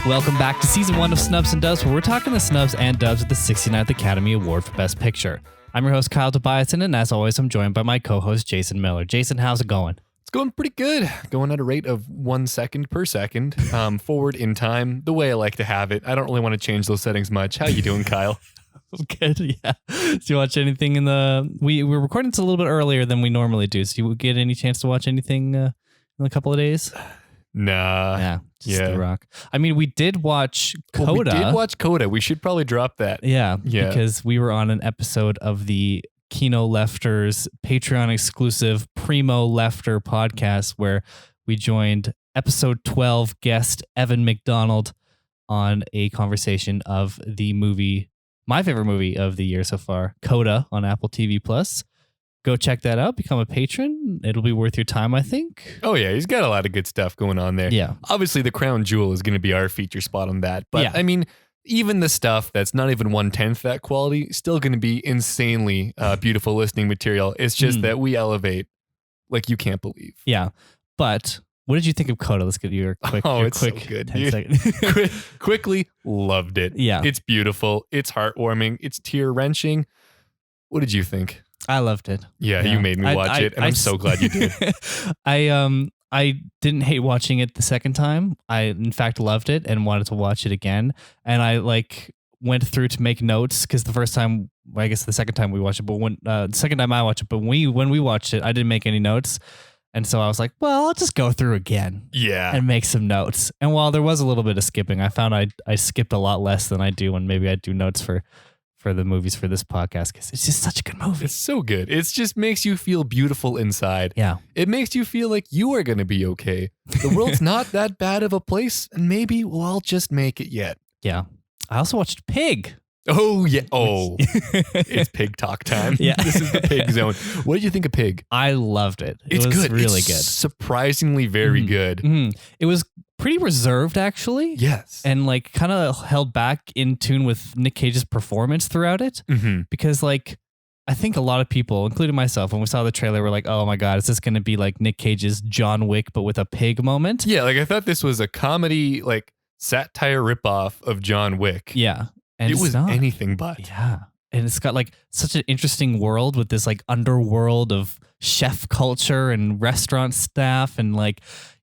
Welcome back to season 1 of Snubs and Dubs, where we're talking the snubs and dubs of the 69th Academy Award for Best Picture. I'm your host, Kyle Tobiasson, and as always, I'm joined by my co-host, Jason Miller. Jason, how's it going? It's going pretty good. Going at a rate of 1 second per second, forward in time, the way I like to have it. I don't really want to change those settings much. How you doing, Kyle? Good, yeah. Did you watch anything in the... We're recording this a little bit earlier than we normally do, so you get any chance to watch anything in a couple of days? Nah. Yeah. Just The Rock. I mean, we did watch Coda. Well, we did watch Coda. We should probably drop that. Yeah. Because we were on an episode of the Kino Lefters Patreon exclusive Primo Lefter podcast where we joined episode 12 guest Evan McDonald on a conversation of the movie, my favorite movie of the year so far, Coda on Apple TV Plus. Go check that out. Become a patron. It'll be worth your time, I think. Oh, yeah. He's got a lot of good stuff going on there. Yeah. Obviously, the crown jewel is going to be our feature spot on that. But, yeah. I mean, even the stuff that's not even 1/10 that quality, still going to be insanely beautiful listening material. It's just that we elevate like you can't believe. Yeah. But what did you think of Coda? Let's get your quick. It's quick so good. 10 second. Quickly loved it. Yeah. It's beautiful. It's heartwarming. It's tear wrenching. What did you think? I loved it. Yeah, you made me watch it, and I'm so glad you did. I didn't hate watching it the second time. I, in fact, loved it and wanted to watch it again. And I went through to make notes because the first time, I guess the second time we watched it, but the second time I watched it, but when we watched it, I didn't make any notes. And so I was like, well, I'll just go through again. Yeah. And make some notes. And while there was a little bit of skipping, I found I skipped a lot less than I do when maybe I do notes for the movies for this podcast because it's just such a good movie. It's so good. It just makes you feel beautiful inside. Yeah. It makes you feel like you are going to be okay. The world's not that bad of a place, and maybe we'll all just make it yet. Yeah. I also watched Pig. Oh, yeah. Oh, it's pig talk time. Yeah. This is the pig zone. What did you think of Pig? I loved it. It's was good. Really it's good. Surprisingly very good. Mm-hmm. It was pretty reserved, actually. Yes. And kind of held back in tune with Nick Cage's performance throughout it. Mm-hmm. Because I think a lot of people, including myself, when we saw the trailer, were like, oh my God, is this going to be like Nick Cage's John Wick, but with a pig moment? Yeah. I thought this was a comedy, satire ripoff of John Wick. Yeah. And it was not anything but. Yeah. And it's got such an interesting world with this underworld of chef culture and restaurant staff. And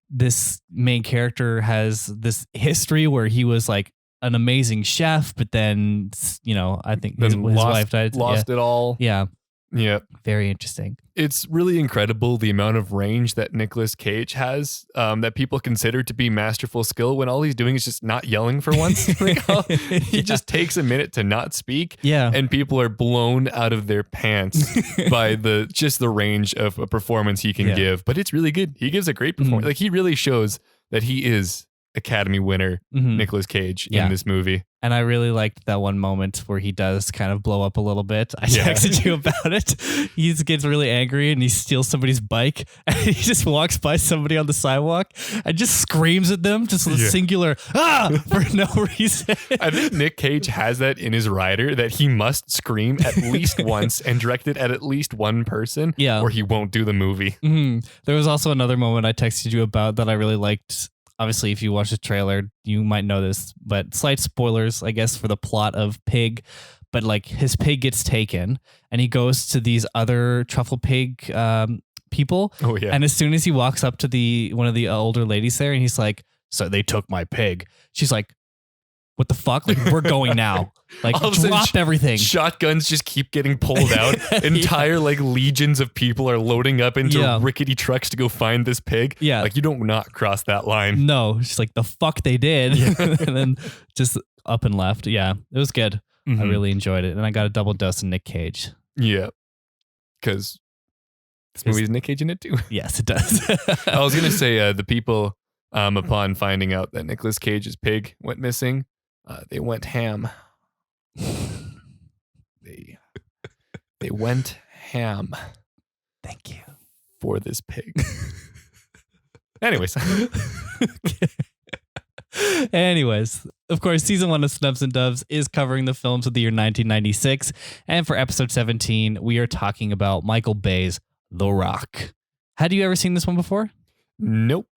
this main character has this history where he was an amazing chef, but then, I think his wife died. Lost it all. Yeah. Yeah. Very interesting. It's really incredible the amount of range that Nicolas Cage has that people consider to be masterful skill when all he's doing is just not yelling for once. He just takes a minute to not speak. Yeah. And people are blown out of their pants by the range of a performance he can give. But it's really good. He gives a great performance. He really shows that he is Academy winner Nicolas Cage in this movie. And I really liked that one moment where he does kind of blow up a little bit. I texted you about it. He gets really angry and he steals somebody's bike and he just walks by somebody on the sidewalk and just screams at them, just a singular for no reason. I think Nick Cage has that in his rider that he must scream at least once and direct it at least one person or he won't do the movie. Mm-hmm. There was also another moment I texted you about that I really liked. Obviously, if you watch the trailer, you might know this, but slight spoilers, I guess, for the plot of Pig. But his pig gets taken and he goes to these other truffle pig people. Oh, yeah. And as soon as he walks up to one of the older ladies there and he's like, so they took my pig. She's like, what the fuck? We're going now. Drop everything. Shotguns just keep getting pulled out. Entire legions of people are loading up into rickety trucks to go find this pig. Yeah. You don't not cross that line. No, she's like, the fuck they did. And then just up and left. Yeah, it was good. Mm-hmm. I really enjoyed it. And I got a double dose of Nick Cage. Yeah. Because this movie has Nick Cage in it too. Yes, it does. I was going to say the people, upon finding out that Nicolas Cage's pig went missing, they went ham. They went ham. Thank you for this pig. Anyways. Anyways, of course, season 1 of Snubs and Dubs is covering the films of the year 1996. And for episode 17, we are talking about Michael Bay's The Rock. Had you ever seen this one before? Nope.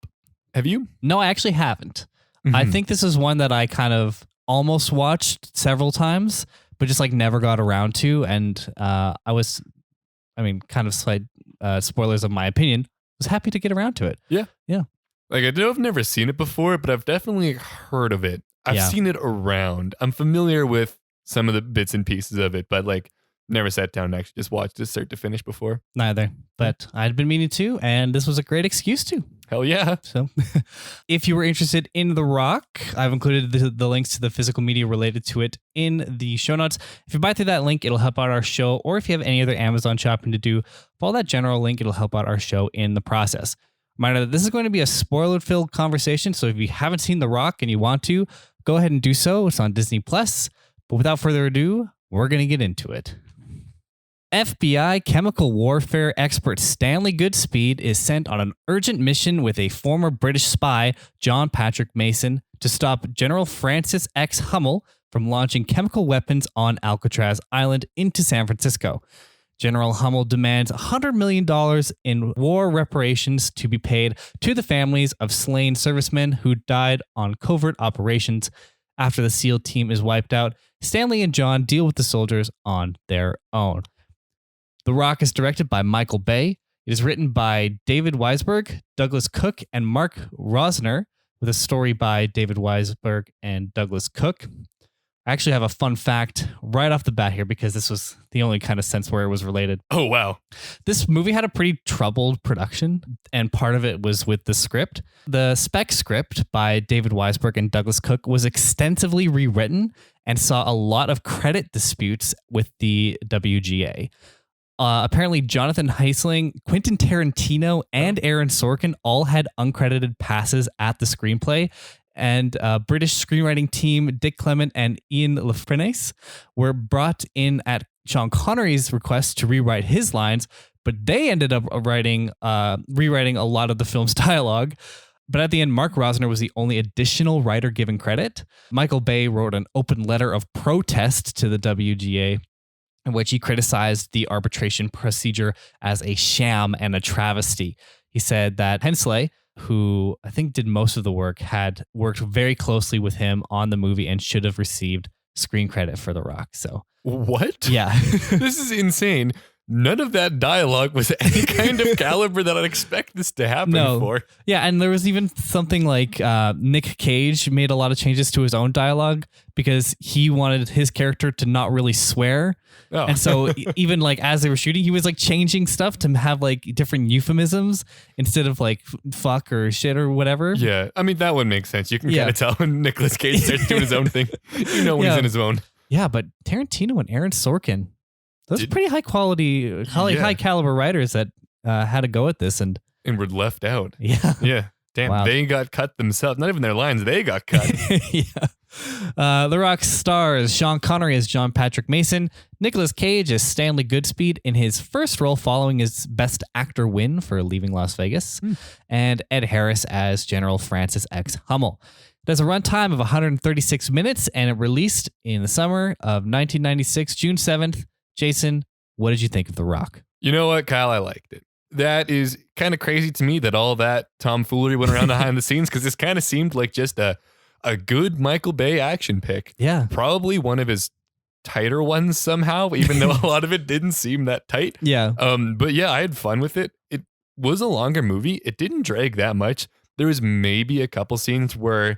Have you? No, I actually haven't. I think this is one that I kind of almost watched several times, but just like never got around to. And kind of slight spoilers of my opinion, was happy to get around to it. Yeah. Yeah. Like, I know I've never seen it before, but I've definitely heard of it. I've seen it around. I'm familiar with some of the bits and pieces of it, but like never sat down and actually just watched it start to finish before. Neither, but I'd been meaning to, and this was a great excuse to. Hell yeah. So if you were interested in The Rock, I've included the links to the physical media related to it in the show notes. If you buy through that link, it'll help out our show, or if you have any other Amazon shopping to do, follow that general link. It'll help out our show in the process. Reminder that this is going to be a spoiler-filled conversation, so if you haven't seen The Rock and you want to, go ahead and do so. It's on Disney+. But without further ado, we're going to get into it. FBI chemical warfare expert Stanley Goodspeed is sent on an urgent mission with a former British spy, John Patrick Mason, to stop General Francis X. Hummel from launching chemical weapons on Alcatraz Island into San Francisco. General Hummel demands $100 million in war reparations to be paid to the families of slain servicemen who died on covert operations. After the SEAL team is wiped out, Stanley and John deal with the soldiers on their own. The Rock is directed by Michael Bay. It is written by David Weisberg, Douglas Cook, and Mark Rosner, with a story by David Weisberg and Douglas Cook. I actually have a fun fact right off the bat here because this was the only kind of sense where it was related. Oh, wow. This movie had a pretty troubled production, and part of it was with the script. The spec script by David Weisberg and Douglas Cook was extensively rewritten and saw a lot of credit disputes with the WGA. Apparently, Jonathan Heisling, Quentin Tarantino, and Aaron Sorkin all had uncredited passes at the screenplay. And British screenwriting team Dick Clement and Ian Lafrenice were brought in at Sean Connery's request to rewrite his lines, but they ended up rewriting a lot of the film's dialogue. But at the end, Mark Rosner was the only additional writer given credit. Michael Bay wrote an open letter of protest to the WGA, in which he criticized the arbitration procedure as a sham and a travesty. He said that Hensley, who I think did most of the work, had worked very closely with him on the movie and should have received screen credit for The Rock. So what? Yeah. This is insane. None of that dialogue was any kind of caliber that I'd expect this to happen for. Yeah, and there was even something like Nick Cage made a lot of changes to his own dialogue because he wanted his character to not really swear. Oh. And so even like as they were shooting, he was like changing stuff to have like different euphemisms instead of like fuck or shit or whatever. Yeah, I mean, that one makes sense. You can kind of tell when Nicolas Cage starts doing his own thing. You know when he's in his zone. Yeah, but Tarantino and Aaron Sorkin, those pretty high quality, high caliber writers that had to go at this and were left out. Yeah. Yeah. Damn, They got cut themselves. Not even their lines, they got cut. Yeah. The Rock stars Sean Connery as John Patrick Mason, Nicolas Cage as Stanley Goodspeed in his first role following his Best Actor win for Leaving Las Vegas, and Ed Harris as General Francis X. Hummel. It has a runtime of 136 minutes, and it released in the summer of 1996, June 7th. Jason, what did you think of The Rock? You know what, Kyle? I liked it. That is kind of crazy to me that all that tomfoolery went around behind the scenes, because this kind of seemed like just a good Michael Bay action pick. Yeah. Probably one of his tighter ones somehow, even though a lot of it didn't seem that tight. Yeah. But yeah, I had fun with it. It was a longer movie. It didn't drag that much. There was maybe a couple scenes where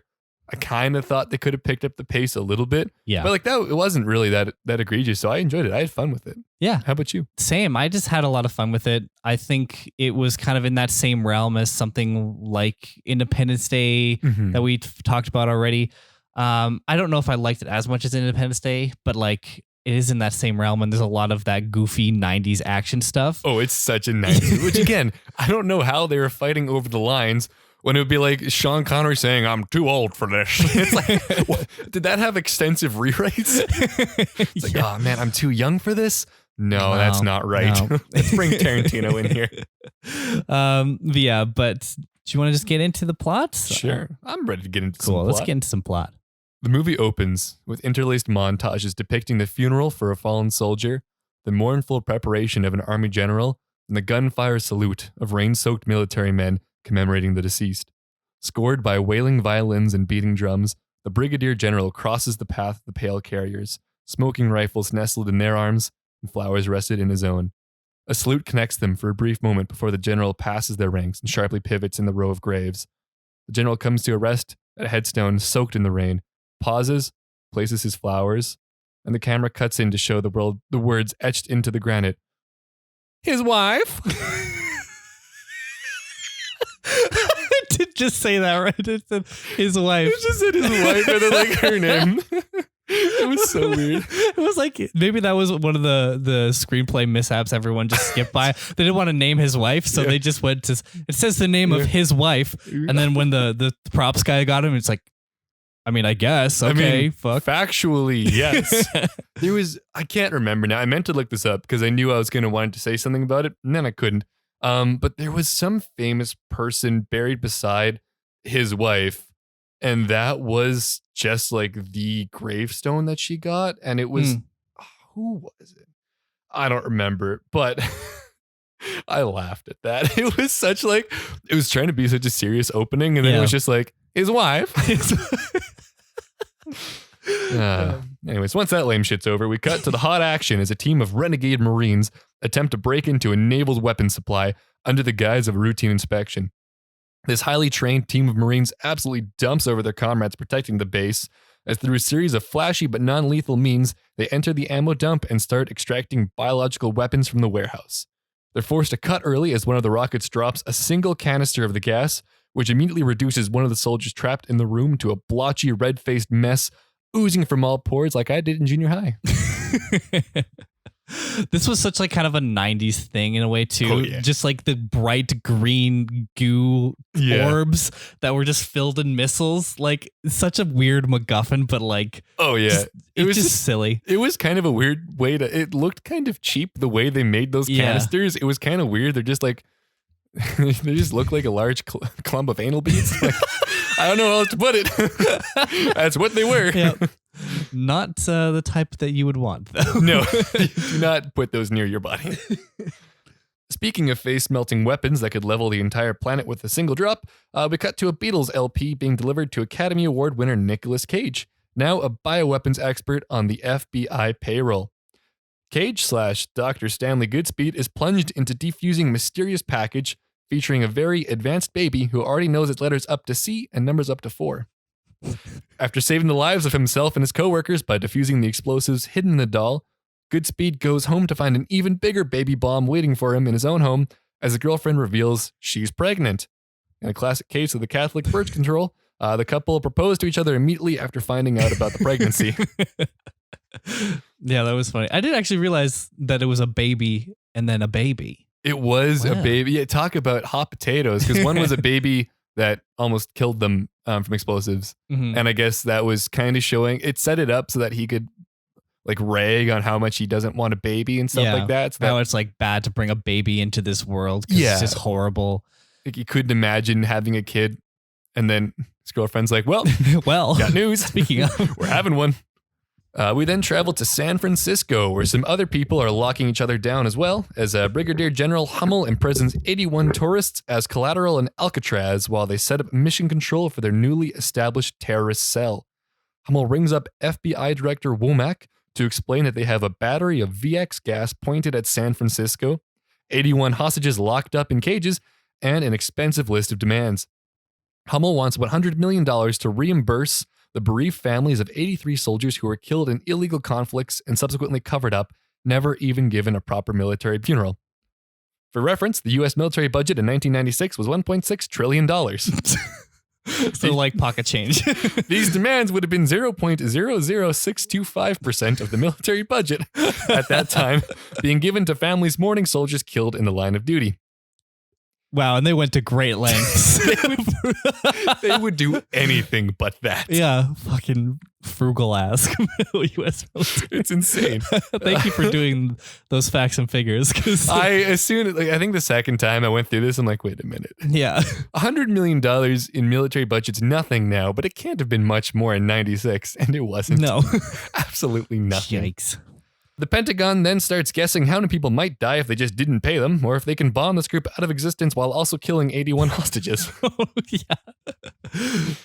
I kind of thought they could have picked up the pace a little bit. Yeah. But like that, it wasn't really that egregious. So I enjoyed it. I had fun with it. Yeah. How about you? Same. I just had a lot of fun with it. I think it was kind of in that same realm as something like Independence Day that we talked about already. I don't know if I liked it as much as Independence Day, but like it is in that same realm, and there's a lot of that goofy 90s action stuff. Oh, it's such a 90s, which again, I don't know how they were fighting over the lines when it would be like Sean Connery saying, "I'm too old for this." It's like, what? Did that have extensive rewrites? It's like, oh man, I'm too young for this? No, that's not right. No. Let's bring Tarantino in here. Yeah, but do you want to just get into the plot? Sure. I'm ready to get into some plot. Let's get into some plot. The movie opens with interlaced montages depicting the funeral for a fallen soldier, the mournful preparation of an army general, and the gunfire salute of rain-soaked military men commemorating the deceased. Scored by wailing violins and beating drums, the brigadier general crosses the path of the pale carriers, smoking rifles nestled in their arms and flowers rested in his own. A salute connects them for a brief moment before the general passes their ranks and sharply pivots in the row of graves. The general comes to a rest at a headstone soaked in the rain, pauses, places his flowers, and the camera cuts in to show the world the words etched into the granite. His wife? It did just say that, right? It said his wife. It just said his wife and then like her name. It was so weird. It was like, maybe that was one of the screenplay mishaps everyone just skipped by. They didn't want to name his wife, so they just went to, it says the name of his wife, and then when the props guy got him, it's like, I mean, I guess, okay, fuck. Factually, yes. There was, I can't remember now. I meant to look this up because I knew I was going to want to say something about it, and then I couldn't. But there was some famous person buried beside his wife, and that was just like the gravestone that she got. And it was, who was it? I don't remember, but I laughed at that. It was such like, it was trying to be such a serious opening. And then it was just like, his wife. Anyways, once that lame shit's over, we cut to the hot action as a team of renegade Marines attempt to break into a naval weapons supply under the guise of a routine inspection. This highly trained team of Marines absolutely dumps over their comrades protecting the base, as through a series of flashy but non-lethal means, they enter the ammo dump and start extracting biological weapons from the warehouse. They're forced to cut early as one of the rockets drops a single canister of the gas, which immediately reduces one of the soldiers trapped in the room to a blotchy, red-faced mess oozing from all pores like I did in junior high. This was such like kind of a 90s thing in a way too. Oh, yeah. Just like the bright green goo orbs that were just filled in missiles. Like such a weird MacGuffin, but like, oh yeah, it was just silly. It was kind of a weird way to, it looked kind of cheap the way they made those canisters. It was kind of weird. They're just like, they just look like a large clump of anal beads. Like, I don't know how else to put it. That's what they were. Yep. Not the type that you would want, though. No, do not put those near your body. Speaking of face-melting weapons that could level the entire planet with a single drop, we cut to a Beatles LP being delivered to Academy Award winner Nicolas Cage, now a bioweapons expert on the FBI payroll. Cage / Dr. Stanley Goodspeed is plunged into defusing mysterious package featuring a very advanced baby who already knows its letters up to C and numbers up to 4. After saving the lives of himself and his co-workers by defusing the explosives hidden in the doll, Goodspeed goes home to find an even bigger baby bomb waiting for him in his own home as the girlfriend reveals she's pregnant. In a classic case of the Catholic birth control, the couple propose to each other immediately after finding out about the pregnancy. Yeah, that was funny. I didn't actually realize that it was a baby and then a baby. It was a baby. Yeah, talk about hot potatoes, because one was a baby that almost killed them from explosives. Mm-hmm. And I guess that was kind of showing, it set it up so that he could like rag on how much he doesn't want a baby and stuff like that. So now it's like bad to bring a baby into this world because it's just horrible. Like you couldn't imagine having a kid and then his girlfriend's like, well, got news. Speaking of, we're having one. We then travel to San Francisco, where some other people are locking each other down as well, as Brigadier General Hummel imprisons 81 tourists as collateral in Alcatraz while they set up mission control for their newly established terrorist cell. Hummel rings up FBI Director Womack to explain that they have a battery of VX gas pointed at San Francisco, 81 hostages locked up in cages, and an expensive list of demands. Hummel wants $100 million to reimburse the bereaved families of 83 soldiers who were killed in illegal conflicts and subsequently covered up, never even given a proper military funeral. For reference, the U.S. military budget in 1996 was $1.6 trillion. So like pocket change. These demands would have been 0.00625% of the military budget at that time, being given to families mourning soldiers killed in the line of duty. Wow, and they went to great lengths. They would do anything but that. Yeah, fucking frugal ass U.S. military. It's insane. Thank you for doing those facts and figures. I think the second time I went through this, I'm like, wait a minute. Yeah. $100 million in military budget's nothing now, but it can't have been much more in 96, and it wasn't. No. Absolutely nothing. Yikes. The Pentagon then starts guessing how many people might die if they just didn't pay them, or if they can bomb this group out of existence while also killing 81 hostages.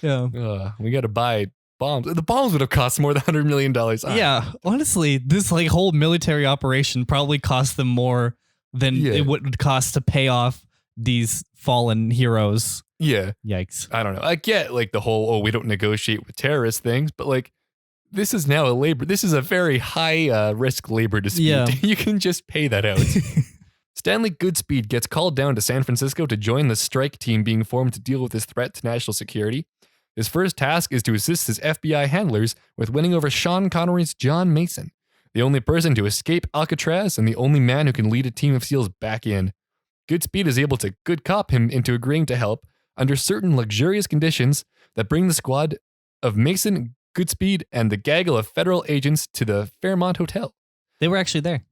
Yeah. We got to buy bombs. The bombs would have cost more than $100 million. Yeah, honestly, this like whole military operation probably cost them more than it would cost to pay off these fallen heroes. Yeah. Yikes. I don't know. I get like the whole, we don't negotiate with terrorist things, but like this is now this is a very high risk labor dispute. Yeah. You can just pay that out. Stanley Goodspeed gets called down to San Francisco to join the strike team being formed to deal with this threat to national security. His first task is to assist his FBI handlers with winning over Sean Connery's John Mason, the only person to escape Alcatraz and the only man who can lead a team of SEALs back in. Goodspeed is able to good cop him into agreeing to help under certain luxurious conditions that bring the squad of Mason, Goodspeed, and the gaggle of federal agents to the Fairmont Hotel. They were actually there.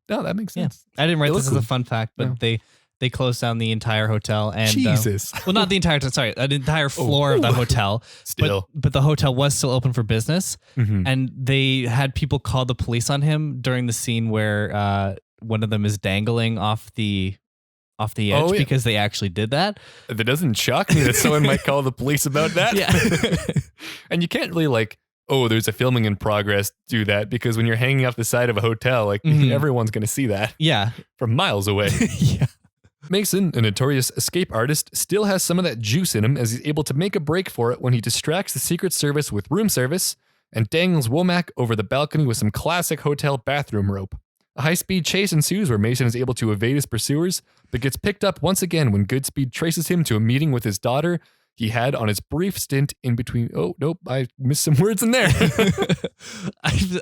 Oh, that makes sense. I didn't write this as a fun fact, but they closed down the entire hotel. And Jesus. Well, not the entire, an entire floor of the hotel. Still. But the hotel was still open for business. Mm-hmm. And they had people call the police on him during the scene where one of them is dangling off the edge because they actually did that. That doesn't shock me that someone might call the police about that. Yeah. And you can't really like, there's a filming in progress, do that, because when you're hanging off the side of a hotel, like everyone's going to see that. Yeah. From miles away. Yeah. Mason, a notorious escape artist, still has some of that juice in him as he's able to make a break for it when he distracts the Secret Service with room service and dangles Womack over the balcony with some classic hotel bathroom rope. A high-speed chase ensues where Mason is able to evade his pursuers, but gets picked up once again when Goodspeed traces him to a meeting with his daughter he had on his brief stint in between. Oh, nope, I missed some words in there.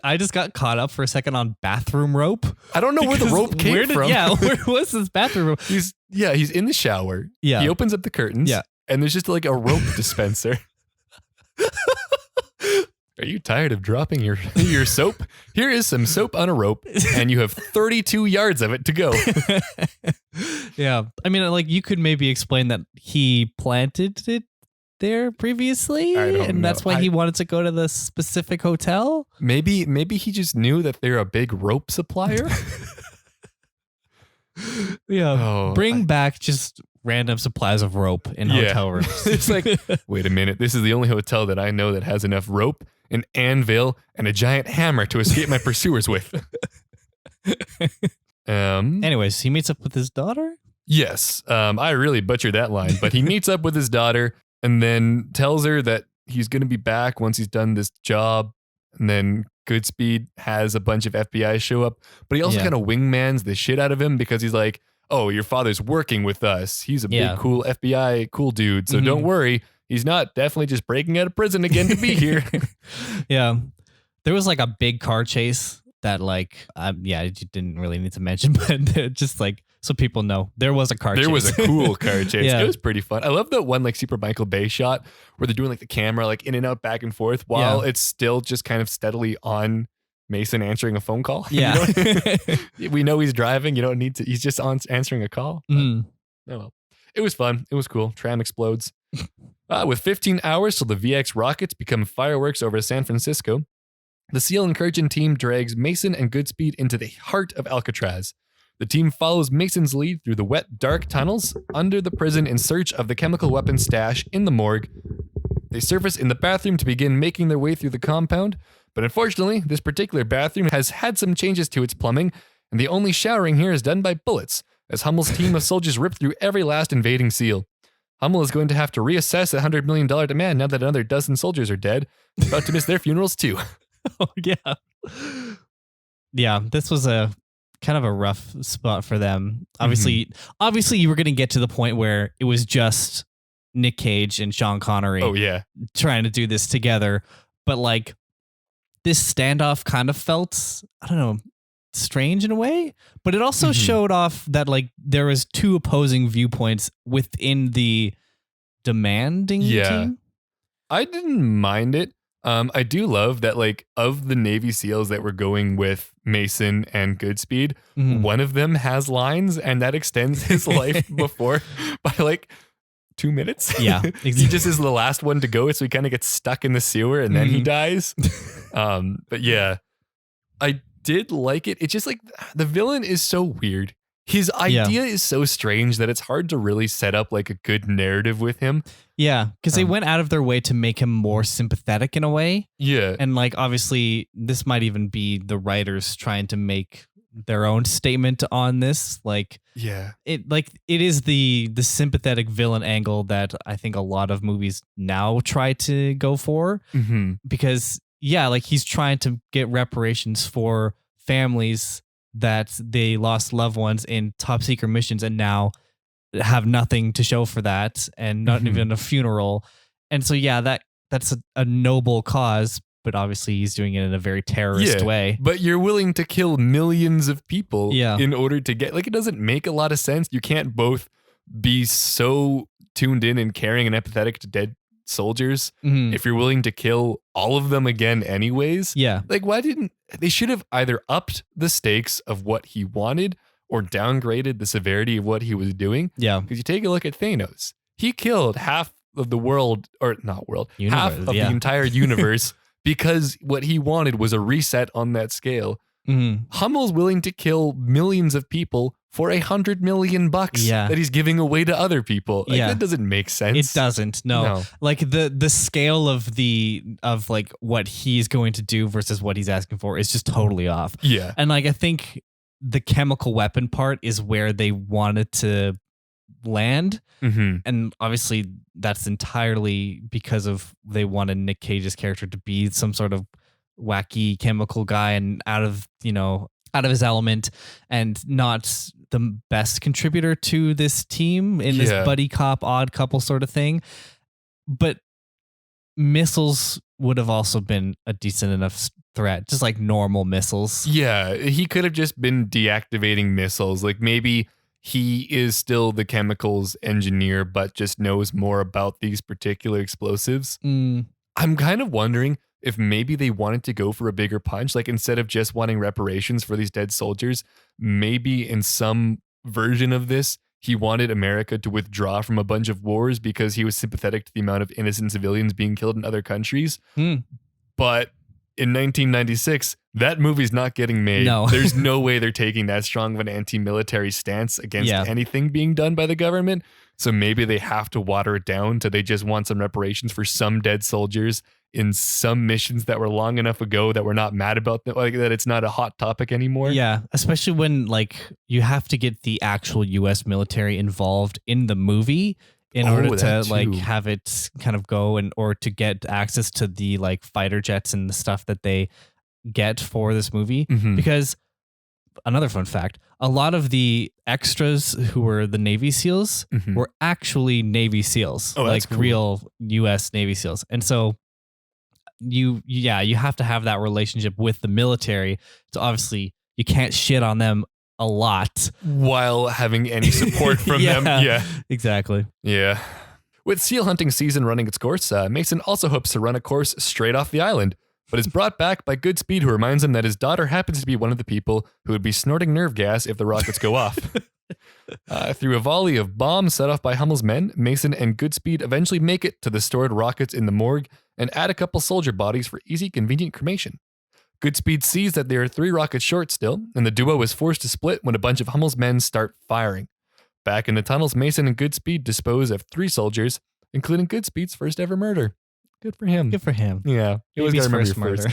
I just got caught up for a second on bathroom rope. I don't know where the rope came from. Yeah, where was this bathroom rope? He's in the shower. Yeah. He opens up the curtains. Yeah. And there's just like a rope dispenser. Are you tired of dropping your soap? Here is some soap on a rope, and you have 32 yards of it to go. Yeah. I mean, like, you could maybe explain that he planted it there previously, and that's why he wanted to go to the specific hotel. Maybe he just knew that they're a big rope supplier. Yeah. Bring back just random supplies of rope in hotel rooms. It's like, wait a minute. This is the only hotel that I know that has enough rope, an anvil, and a giant hammer to escape my pursuers with. Anyways, he meets up with his daughter? Yes. I really butchered that line, but he meets up with his daughter and then tells her that he's going to be back once he's done this job. And then Goodspeed has a bunch of FBI show up, but he also kind of wingmans the shit out of him because he's like, oh, your father's working with us. He's a big, cool FBI cool dude. So don't worry. He's not definitely just breaking out of prison again to be here. Yeah. There was like a big car chase that like, you didn't really need to mention, but just like, so people know there was a car chase. There was a cool car chase. It was pretty fun. I love that one like super Michael Bay shot where they're doing like the camera like in and out back and forth while it's still just kind of steadily on Mason answering a phone call. Yeah. We know he's driving. You don't need to. He's just answering a call. Oh well. It was fun. It was cool. Tram explodes. With 15 hours till the VX rockets become fireworks over San Francisco, the SEAL incursion team drags Mason and Goodspeed into the heart of Alcatraz. The team follows Mason's lead through the wet, dark tunnels under the prison in search of the chemical weapons stash in the morgue. They surface in the bathroom to begin making their way through the compound, but unfortunately, this particular bathroom has had some changes to its plumbing, and the only showering here is done by bullets, as Hummel's team of soldiers rip through every last invading SEAL. Hummel is going to have to reassess the $100 million demand now that another dozen soldiers are dead, about to miss their funerals too. Oh, yeah. Yeah, this was a kind of a rough spot for them. Obviously, you were going to get to the point where it was just Nick Cage and Sean Connery trying to do this together. But like this standoff kind of felt, I don't know, strange in a way, but it also showed off that like there was two opposing viewpoints within the demanding team. I didn't mind it. I do love that, like, of the Navy SEALs that were going with Mason and Goodspeed, one of them has lines, and that extends his life before by like 2 minutes. Yeah, exactly. He just is the last one to go, so he kind of gets stuck in the sewer, and then he dies. But yeah, I did like it. It's just like the villain is so weird. His idea is so strange that it's hard to really set up like a good narrative with him. Yeah, because they went out of their way to make him more sympathetic in a way. Yeah. And like, obviously, this might even be the writers trying to make their own statement on this. Like, it is the sympathetic villain angle that I think a lot of movies now try to go for. Because, like he's trying to get reparations for families that they lost loved ones in top secret missions and now have nothing to show for that and not even a funeral. And so, that's a noble cause, but obviously he's doing it in a very terrorist way. But you're willing to kill millions of people in order to get, like, it doesn't make a lot of sense. You can't both be so tuned in and caring and empathetic to dead soldiers if you're willing to kill all of them again anyways. Like, why didn't they should have either upped the stakes of what he wanted or downgraded the severity of what he was doing. Because you take a look at Thanos. He killed half of the world, or not world, half of the entire universe because what he wanted was a reset on that scale. Hummel's willing to kill millions of people for $100 million that he's giving away to other people. Like, that doesn't make sense. It doesn't. No. Like the scale of like what he's going to do versus what he's asking for is just totally off. And like, I think the chemical weapon part is where they wanted to land. And obviously that's entirely because of they wanted Nick Cage's character to be some sort of wacky chemical guy and out of his element and not the best contributor to this team in this buddy cop odd couple sort of thing. But missiles would have also been a decent enough threat, just like normal missiles. He could have just been deactivating missiles. Like, maybe he is still the chemicals engineer, but just knows more about these particular explosives. I'm kind of wondering if maybe they wanted to go for a bigger punch, like instead of just wanting reparations for these dead soldiers, maybe in some version of this, he wanted America to withdraw from a bunch of wars because he was sympathetic to the amount of innocent civilians being killed in other countries. But in 1996, that movie's not getting made. No. There's no way they're taking that strong of an anti-military stance against anything being done by the government. So maybe they have to water it down to they just want some reparations for some dead soldiers in some missions that were long enough ago that we're not mad about, like that it's not a hot topic anymore. Especially when like you have to get the actual US military involved in the movie in order to like have it kind of go or to get access to the like fighter jets and the stuff that they get for this movie. Because another fun fact, a lot of the extras who were the Navy SEALs were actually Navy SEALs, like real US Navy SEALs. And so you have to have that relationship with the military. So obviously you can't shit on them a lot while having any support from them. Exactly. With seal hunting season running its course, Mason also hopes to run a course straight off the island, but is brought back by Goodspeed, who reminds him that his daughter happens to be one of the people who would be snorting nerve gas if the rockets go off. Through a volley of bombs set off by Hummel's men, Mason and Goodspeed eventually make it to the stored rockets in the morgue and add a couple soldier bodies for easy, convenient cremation. Goodspeed sees that they are 3 rockets short still, and the duo is forced to split when a bunch of Hummel's men start firing. Back in the tunnels, Mason and Goodspeed dispose of 3 soldiers, including Goodspeed's first ever murder. Good for him. Yeah. He always got to remember your first.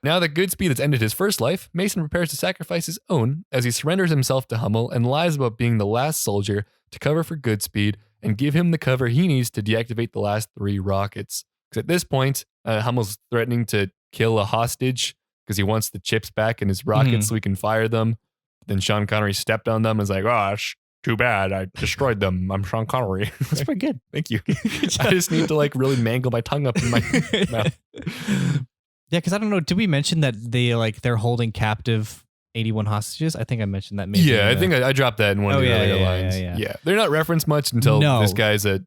Now that Goodspeed has ended his first life, Mason prepares to sacrifice his own as he surrenders himself to Hummel and lies about being the last soldier to cover for Goodspeed and give him the cover he needs to deactivate the last 3 rockets. Because at this point, Hummel's threatening to kill a hostage because he wants the chips back in his rockets so he can fire them. Then Sean Connery stepped on them and was like, "Oh, it's too bad. I destroyed them. I'm Sean Connery." That's pretty good. Thank you. I just need to like really mangle my tongue up in my mouth. Yeah, because I don't know. Did we mention that they're holding captive 81 hostages? I think I mentioned that. Maybe. Yeah, I think I dropped that in one of the earlier lines. Yeah, they're not referenced much until this guy's a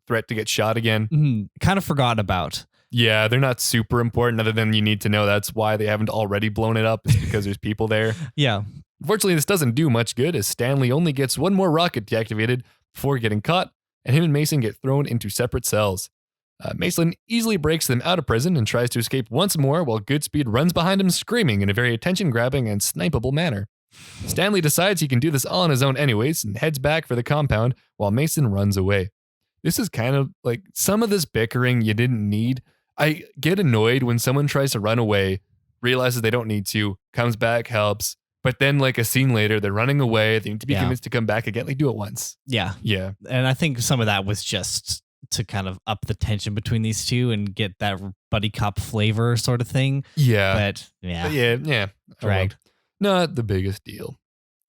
threat to get shot again. Kind of forgotten about. Yeah, they're not super important other than you need to know that's why they haven't already blown it up. It's because there's people there. Yeah. Unfortunately, this doesn't do much good as Stanley only gets 1 more rocket deactivated before getting caught, and him and Mason get thrown into separate cells. Mason easily breaks them out of prison and tries to escape once more while Goodspeed runs behind him screaming in a very attention-grabbing and snipeable manner. Stanley decides he can do this all on his own anyways and heads back for the compound while Mason runs away. This is kind of like some of this bickering you didn't need. I get annoyed when someone tries to run away, realizes they don't need to, comes back, helps, but then like a scene later, they're running away, they need to be convinced to come back again. Like, do it once. Yeah. Yeah. And I think some of that was just to kind of up the tension between these two and get that buddy cop flavor sort of thing. Yeah. But yeah. Dragged. Not the biggest deal.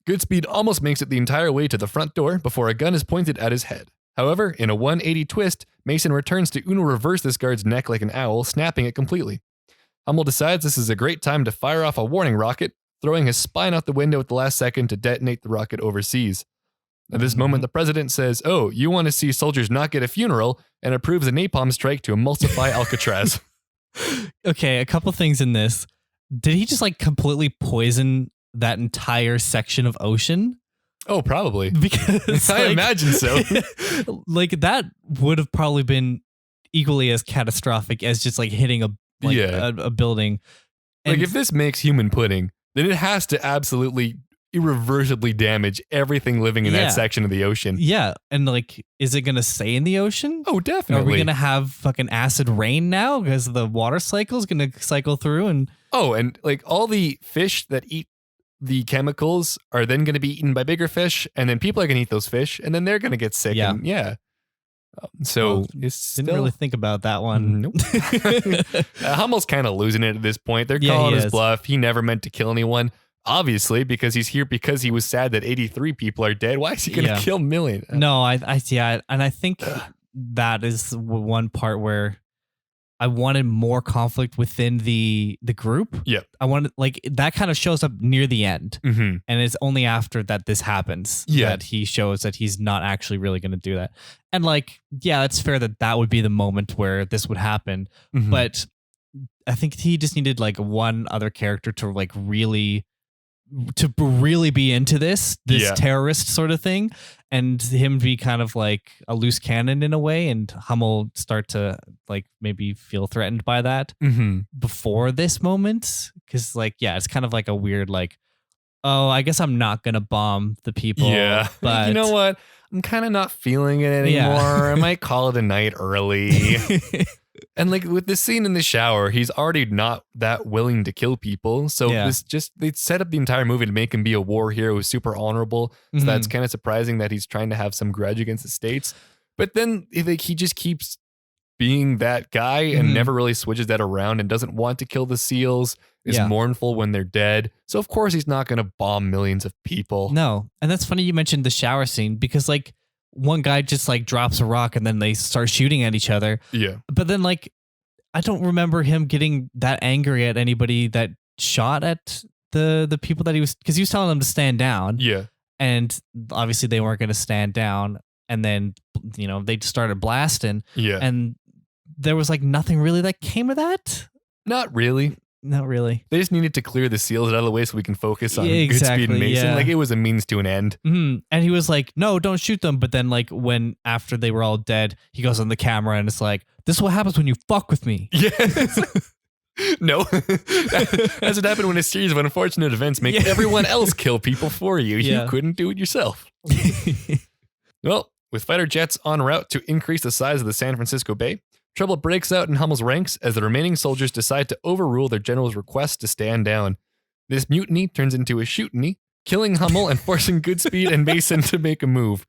Goodspeed almost makes it the entire way to the front door before a gun is pointed at his head. However, in a 180 twist, Mason returns to Uno reverse this guard's neck like an owl, snapping it completely. Hummel decides this is a great time to fire off a warning rocket, throwing his spine out the window at the last second to detonate the rocket overseas. At this moment, the president says, "Oh, you want to see soldiers not get a funeral," and approves a napalm strike to emulsify Alcatraz. Okay, a couple things in this. Did he just like completely poison that entire section of ocean? Oh, probably. Because I imagine so. Like that would have probably been equally as catastrophic as just like hitting a building. And like if this makes human pudding, then it has to absolutely irreversibly damage everything living in that section of the ocean. Yeah. And like, is it going to stay in the ocean? Oh, definitely. Are we going to have fucking acid rain now because the water cycle is going to cycle through? And like all the fish that eat the chemicals are then going to be eaten by bigger fish, and then people are going to eat those fish, and then they're going to get sick. Yeah. So didn't really think about that one. Nope. Hummel's kind of losing it at this point. They're calling his bluff. He never meant to kill anyone. Obviously, because he's here because he was sad that 83 people are dead. Why is he going to kill million? No, and I think that is one part where I wanted more conflict within the group. Yeah, I wanted like that kind of shows up near the end, and it's only after that this happens that he shows that he's not actually really going to do that. And like, yeah, it's fair that would be the moment where this would happen, but I think he just needed like one other character to like really be into this terrorist sort of thing, and him be kind of like a loose cannon in a way, and Hummel start to like maybe feel threatened by that before this moment, because like it's kind of like a weird like, oh, I guess I'm not gonna bomb the people, but you know what, I'm kind of not feeling it anymore. I might call it a night early. And like with this scene in the shower, he's already not that willing to kill people. So they set up the entire movie to make him be a war hero who's super honorable. So that's kind of surprising that he's trying to have some grudge against the states. But then like he just keeps being that guy and never really switches that around and doesn't want to kill the SEALs, is mournful when they're dead. So of course he's not going to bomb millions of people. No. And that's funny you mentioned the shower scene, because like one guy just like drops a rock and then they start shooting at each other. Yeah. But then like, I don't remember him getting that angry at anybody that shot at the people that because he was telling them to stand down. Yeah. And obviously they weren't going to stand down. And then, they started blasting. Yeah. And there was like nothing really that came of that. Not really. Not really. They just needed to clear the SEALs out of the way so we can focus on Goodspeed and Mason. Like it was a means to an end. And he was like, no, don't shoot them. But then like after they were all dead, he goes on the camera and it's like, this is what happens when you fuck with me. Yes. No. That's what happened when a series of unfortunate events make everyone else kill people for you. You couldn't do it yourself. Well, with fighter jets en route to increase the size of the San Francisco Bay, trouble breaks out in Hummel's ranks as the remaining soldiers decide to overrule their general's request to stand down. This mutiny turns into a shootiny, killing Hummel and forcing Goodspeed and Mason to make a move.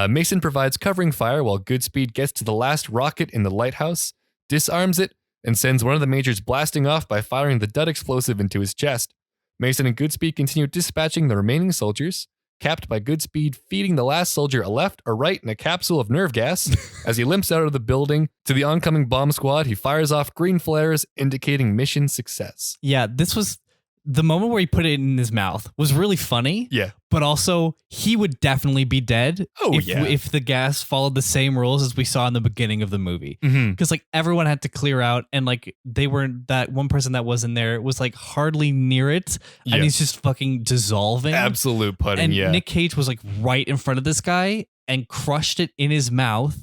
Mason provides covering fire while Goodspeed gets to the last rocket in the lighthouse, disarms it, and sends one of the majors blasting off by firing the dud explosive into his chest. Mason and Goodspeed continue dispatching the remaining soldiers, capped by Goodspeed feeding the last soldier a left or right in a capsule of nerve gas. As he limps out of the building to the oncoming bomb squad, he fires off green flares, indicating mission success. Yeah, this was the moment where he put it in his mouth was really funny. Yeah. But also, he would definitely be dead if the gas followed the same rules as we saw in the beginning of the movie. Because like everyone had to clear out, and like they weren't, that one person that was in there was like hardly near it, and he's just fucking dissolving. Absolute pudding, and Nick Cage was like right in front of this guy and crushed it in his mouth.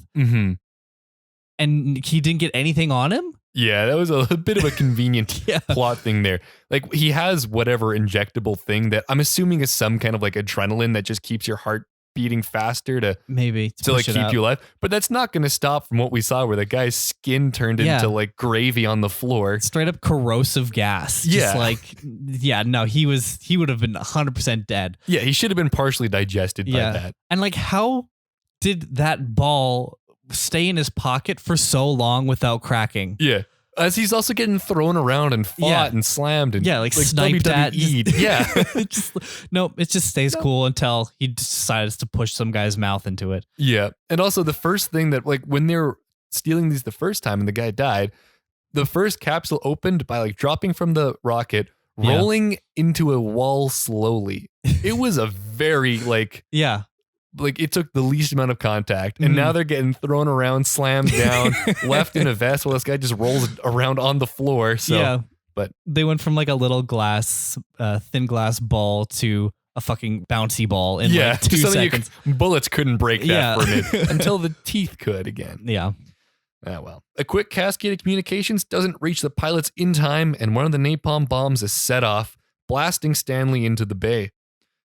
and he didn't get anything on him. Yeah, that was a bit of a convenient plot thing there. Like, he has whatever injectable thing that I'm assuming is some kind of like adrenaline that just keeps your heart beating faster to like keep you alive. But that's not going to stop from what we saw where the guy's skin turned into like gravy on the floor. Straight up corrosive gas. Just he would have been 100% dead. Yeah, he should have been partially digested by that. And like, how did that ball stay in his pocket for so long without cracking? Yeah. As he's also getting thrown around and fought and slammed and like sniped at. Yeah. It just stays cool until he decides to push some guy's mouth into it. Yeah. And also the first thing that, like, when they're stealing these the first time and the guy died, the first capsule opened by like dropping from the rocket, rolling into a wall slowly. It was a very like it took the least amount of contact, and now they're getting thrown around, slammed down, left in a vest while this guy just rolls around on the floor. So, but they went from like a little thin glass ball to a fucking bouncy ball in like 2 seconds. Bullets couldn't break that for me until the teeth could again. Yeah. Well, a quick cascade of communications doesn't reach the pilots in time, and one of the napalm bombs is set off, blasting Stanley into the bay.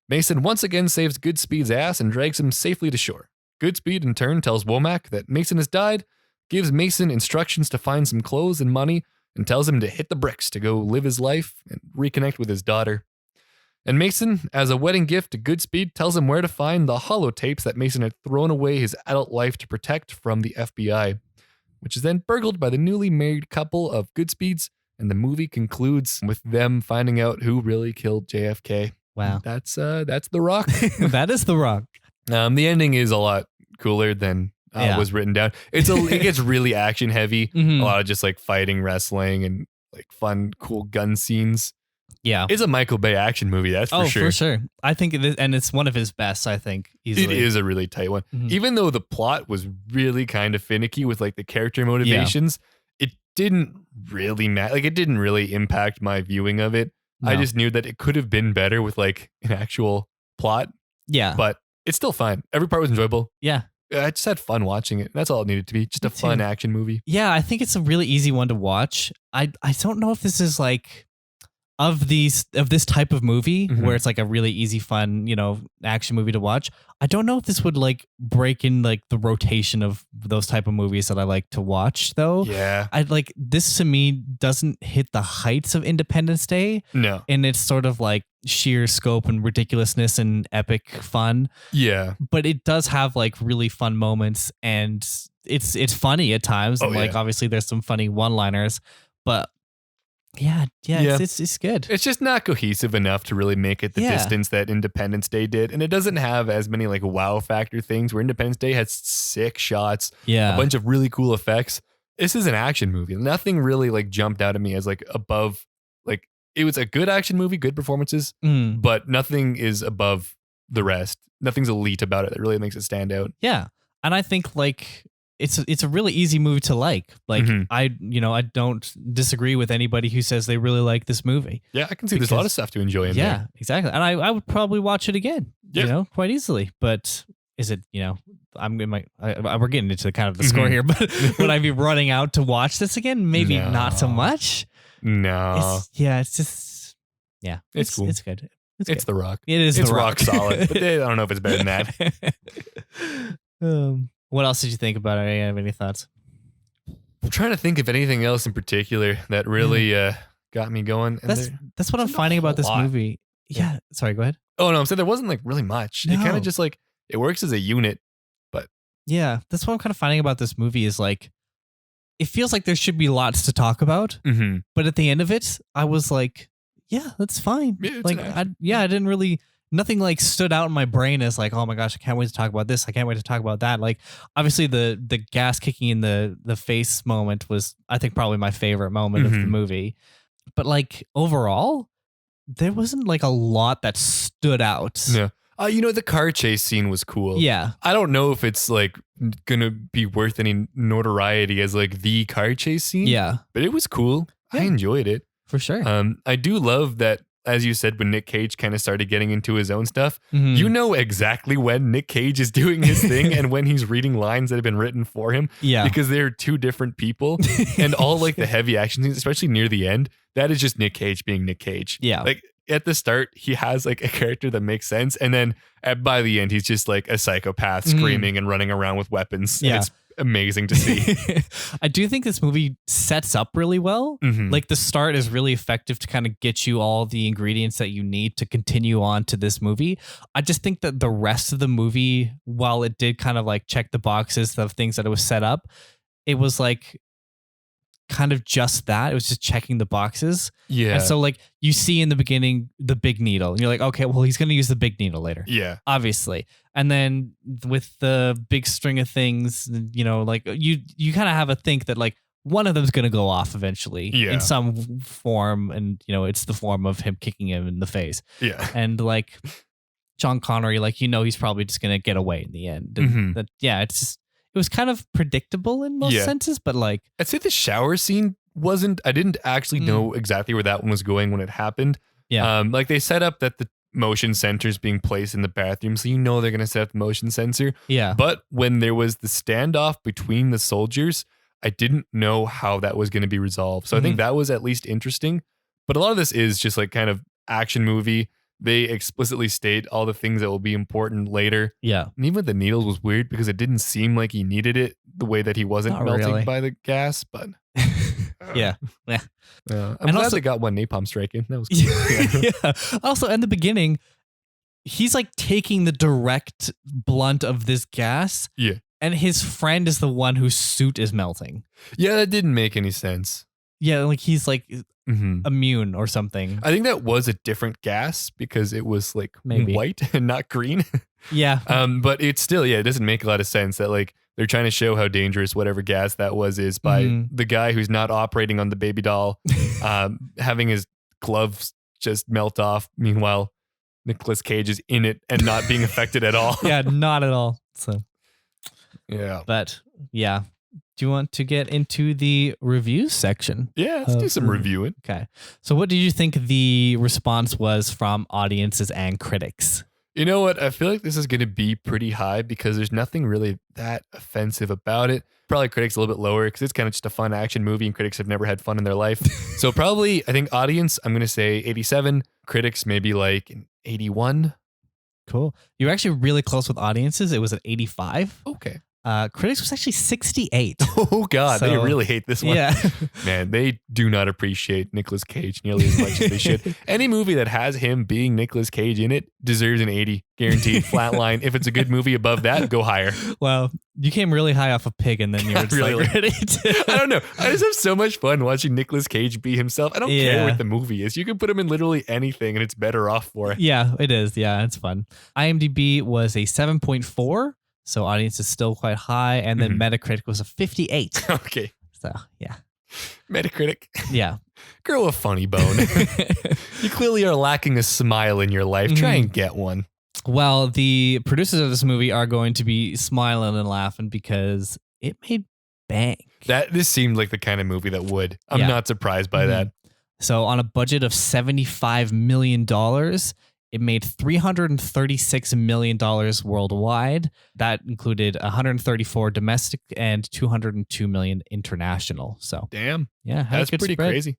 Mason once again saves Goodspeed's ass and drags him safely to shore. Goodspeed in turn tells Womack that Mason has died, gives Mason instructions to find some clothes and money, and tells him to hit the bricks to go live his life and reconnect with his daughter. And Mason, as a wedding gift to Goodspeed, tells him where to find the holotapes that Mason had thrown away his adult life to protect from the FBI, which is then burgled by the newly married couple of Goodspeeds, and the movie concludes with them finding out who really killed JFK. Wow. That's The Rock. That is The Rock. The ending is a lot cooler than was written down. It gets really action heavy. A lot of just like fighting, wrestling, and like fun, cool gun scenes. Yeah. It's a Michael Bay action movie, that's for sure. Oh, for sure. I think it is, and it's one of his best, I think, easily. It is a really tight one. Even though the plot was really kind of finicky with like the character motivations, it didn't really matter. Like, it didn't really impact my viewing of it. No. I just knew that it could have been better with like an actual plot. Yeah. But it's still fine. Every part was enjoyable. Yeah. I just had fun watching it. That's all it needed to be. Just a fun action movie. Yeah, I think it's a really easy one to watch. I don't know if this is like of this type of movie where it's like a really easy, fun, action movie to watch. I don't know if this would like break in like the rotation of those type of movies that I like to watch though. Yeah. I like this to me doesn't hit the heights of Independence Day. No. And it's sort of like sheer scope and ridiculousness and epic fun. Yeah. But it does have like really fun moments, and it's funny at times. And like obviously there's some funny one-liners, but yeah. It's good. It's just not cohesive enough to really make it the distance that Independence Day did. And it doesn't have as many like wow factor things where Independence Day has sick shots, a bunch of really cool effects. This is an action movie. Nothing really like jumped out at me as like above, like it was a good action movie, good performances, but nothing is above the rest. Nothing's elite about it that really makes it stand out. Yeah. And I think like it's a really easy movie to like. Like I don't disagree with anybody who says they really like this movie. Yeah, I can see there's a lot of stuff to enjoy in there. Yeah, exactly. And I would probably watch it again, quite easily. But is it, we're getting into kind of the score here, but would I be running out to watch this again? Maybe not so much. No. It's just, it's cool. It's good. It's good. The Rock. It is it's The Rock. Rock solid. But I don't know if it's better than that. What else did you think about it? Have any thoughts? I'm trying to think of anything else in particular that really got me going. And that's what I'm finding about this movie. Yeah. Sorry, go ahead. Oh, no, I'm saying there wasn't like really much. No. It kind of just like, it works as a unit, but. Yeah, that's what I'm kind of finding about this movie is like, it feels like there should be lots to talk about. But at the end of it, I was like, yeah, that's fine. Yeah, like, I didn't really... Nothing like stood out in my brain as like, oh my gosh, I can't wait to talk about this. I can't wait to talk about that. Like obviously the gas kicking in the face moment was, I think, probably my favorite moment of the movie. But like overall, there wasn't like a lot that stood out. Yeah. The car chase scene was cool. Yeah. I don't know if it's like gonna be worth any notoriety as like the car chase scene. Yeah. But it was cool. Yeah. I enjoyed it. For sure. I do love that. as you said, when Nick Cage kind of started getting into his own stuff, you know exactly when Nick Cage is doing his thing and when he's reading lines that have been written for him. Yeah. Because they're two different people. And all like the heavy action scenes, especially near the end, that is just Nick Cage being Nick Cage. Yeah. Like at the start, he has like a character that makes sense. And then by the end, he's just like a psychopath screaming and running around with weapons. Yeah. And it's amazing to see. I do think this movie sets up really well. Like the start is really effective to kind of get you all the ingredients that you need to continue on to this movie. I just think that the rest of the movie, while it did kind of like check the boxes of things that it was set up, it was like kind of just that. It was just checking the boxes. Yeah. And so like you see in the beginning the big needle and you're like, okay, well, he's going to use the big needle later. Yeah. Obviously. And then with the big string of things, you know, like you kind of have a think that like one of them's going to go off eventually in some form. And, you know, it's the form of him kicking him in the face. Yeah. And like Sean Connery, like, you know, he's probably just going to get away in the end. And that, yeah, it's just, it was kind of predictable in most senses, but like I'd say the shower scene I didn't actually know exactly where that one was going when it happened. Yeah. Like they set up that the motion sensor is being placed in the bathroom, so you know they're going to set up the motion sensor. Yeah. But when there was the standoff between the soldiers, I didn't know how that was going to be resolved. So I think that was at least interesting. But a lot of this is just like kind of action movie. They explicitly state all the things that will be important later. Yeah. And even with the needles was weird because it didn't seem like he needed it the way that he wasn't Not melting really. by the gas. But Yeah. Yeah. I'm And glad also- they got one napalm strike in. That was cool. Yeah. Also, in the beginning, he's like taking the direct blunt of this gas. Yeah. And his friend is the one whose suit is melting. Yeah, that didn't make any sense. Yeah, like he's like immune or something. I think that was a different gas because it was like Maybe. white and not green. Yeah. But it's still, it doesn't make a lot of sense that like they're trying to show how dangerous whatever gas that is by the guy who's not operating on the baby doll, having his gloves just melt off. Meanwhile, Nicolas Cage is in it and not being affected at all. Yeah, not at all. So, Yeah. but yeah. Do you want to get into the reviews section? Yeah, let's do some reviewing. Okay. So what did you think the response was from audiences and critics? You know what? I feel like this is going to be pretty high because there's nothing really that offensive about it. Probably critics a little bit lower because it's kind of just a fun action movie and critics have never had fun in their life. So probably, I think audience, I'm going to say 87. Critics maybe like an 81. Cool. You were actually really close with audiences. It was at 85. Okay. Critics was actually 68. Oh God, they So- really hate this one. Yeah. Man, they do not appreciate Nicolas Cage nearly as much as they should. Any movie that has him being Nicolas Cage in it deserves an 80, guaranteed. Flatline. If it's a good movie above that, go higher. Well, you came really high off a pig and then you were just Really? like ready to. I don't know. I just have so much fun watching Nicolas Cage be himself. I don't care Yeah. what the movie is. You can put him in literally anything and it's better off for it. Yeah, it is. Yeah, it's fun. IMDb was a 7.4. So audience is still quite high. And then Metacritic was a 58. Okay. So yeah. Metacritic. Yeah. Grow a funny bone. You clearly are lacking a smile in your life. Try and get one. Well, the producers of this movie are going to be smiling and laughing because it made bank. This seemed like the kind of movie that would. I'm Yeah. not surprised by that. So on a budget of $75 million, it made $336 million worldwide. That included 134 domestic and 202 million international. So Damn. yeah, had a That's good pretty spread. crazy.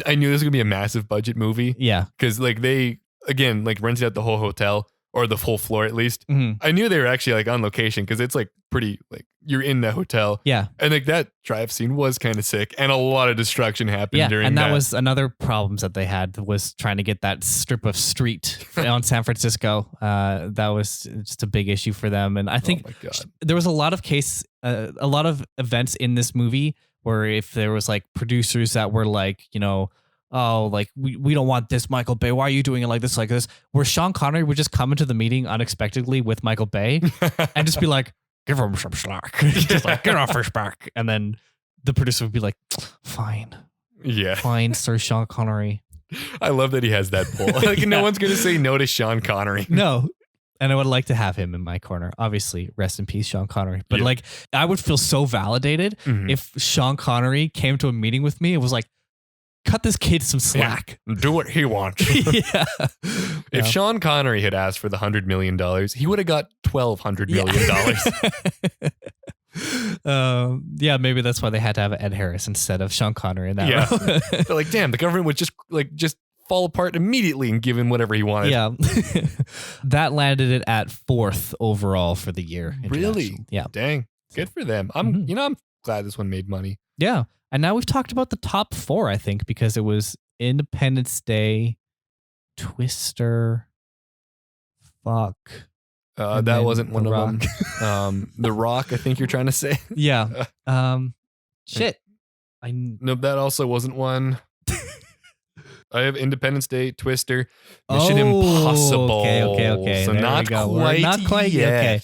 I knew this was going to be a massive budget movie Yeah. because like they, again, like rented out the whole hotel or the whole floor at least. Mhm. I knew they were actually like on location because it's like pretty, like you're in the hotel. Yeah. And like that drive scene was kind of sick and a lot of destruction happened Yeah. during And that that. was another problems that they had was trying to get that strip of street on San Francisco. That was just a big issue for them. And I think oh my God. there was a lot of events in this movie where if there was like producers that were like, you know, oh, like we don't want this, Michael Bay. Why are you doing it like this? Where Sean Connery would just come into the meeting unexpectedly with Michael Bay and just be like, give him some slack. Just like, get off his back. And then the producer would be like, fine, Yeah. Sir Sean Connery. I love that he has that pull. Like Yeah. no one's going to say no to Sean Connery. No. And I would like to have him in my corner. Obviously, rest in peace, Sean Connery. But Yeah. like, I would feel so validated Mhm. if Sean Connery came to a meeting with me and was like, cut this kid some slack. Yeah, do what he wants. Yeah. If Sean Connery had asked for the $100 million, he would have got $1,200 million. Yeah, maybe that's why they had to have Ed Harris instead of Sean Connery in that role. They're like, damn, the government would just fall apart immediately and give him whatever he wanted. Yeah. That landed it at 4th overall for the year. Really? Yeah. Dang. Good for them. I'm glad this one made money. Yeah. And now we've talked about the top 4, I think, because it was Independence Day, Twister, Fuck. That wasn't one of them. The Rock, I think you're trying to say. Yeah. Shit. No, that also wasn't one. I have Independence Day, Twister, Mission Impossible. Okay. So there not quite yet. Okay.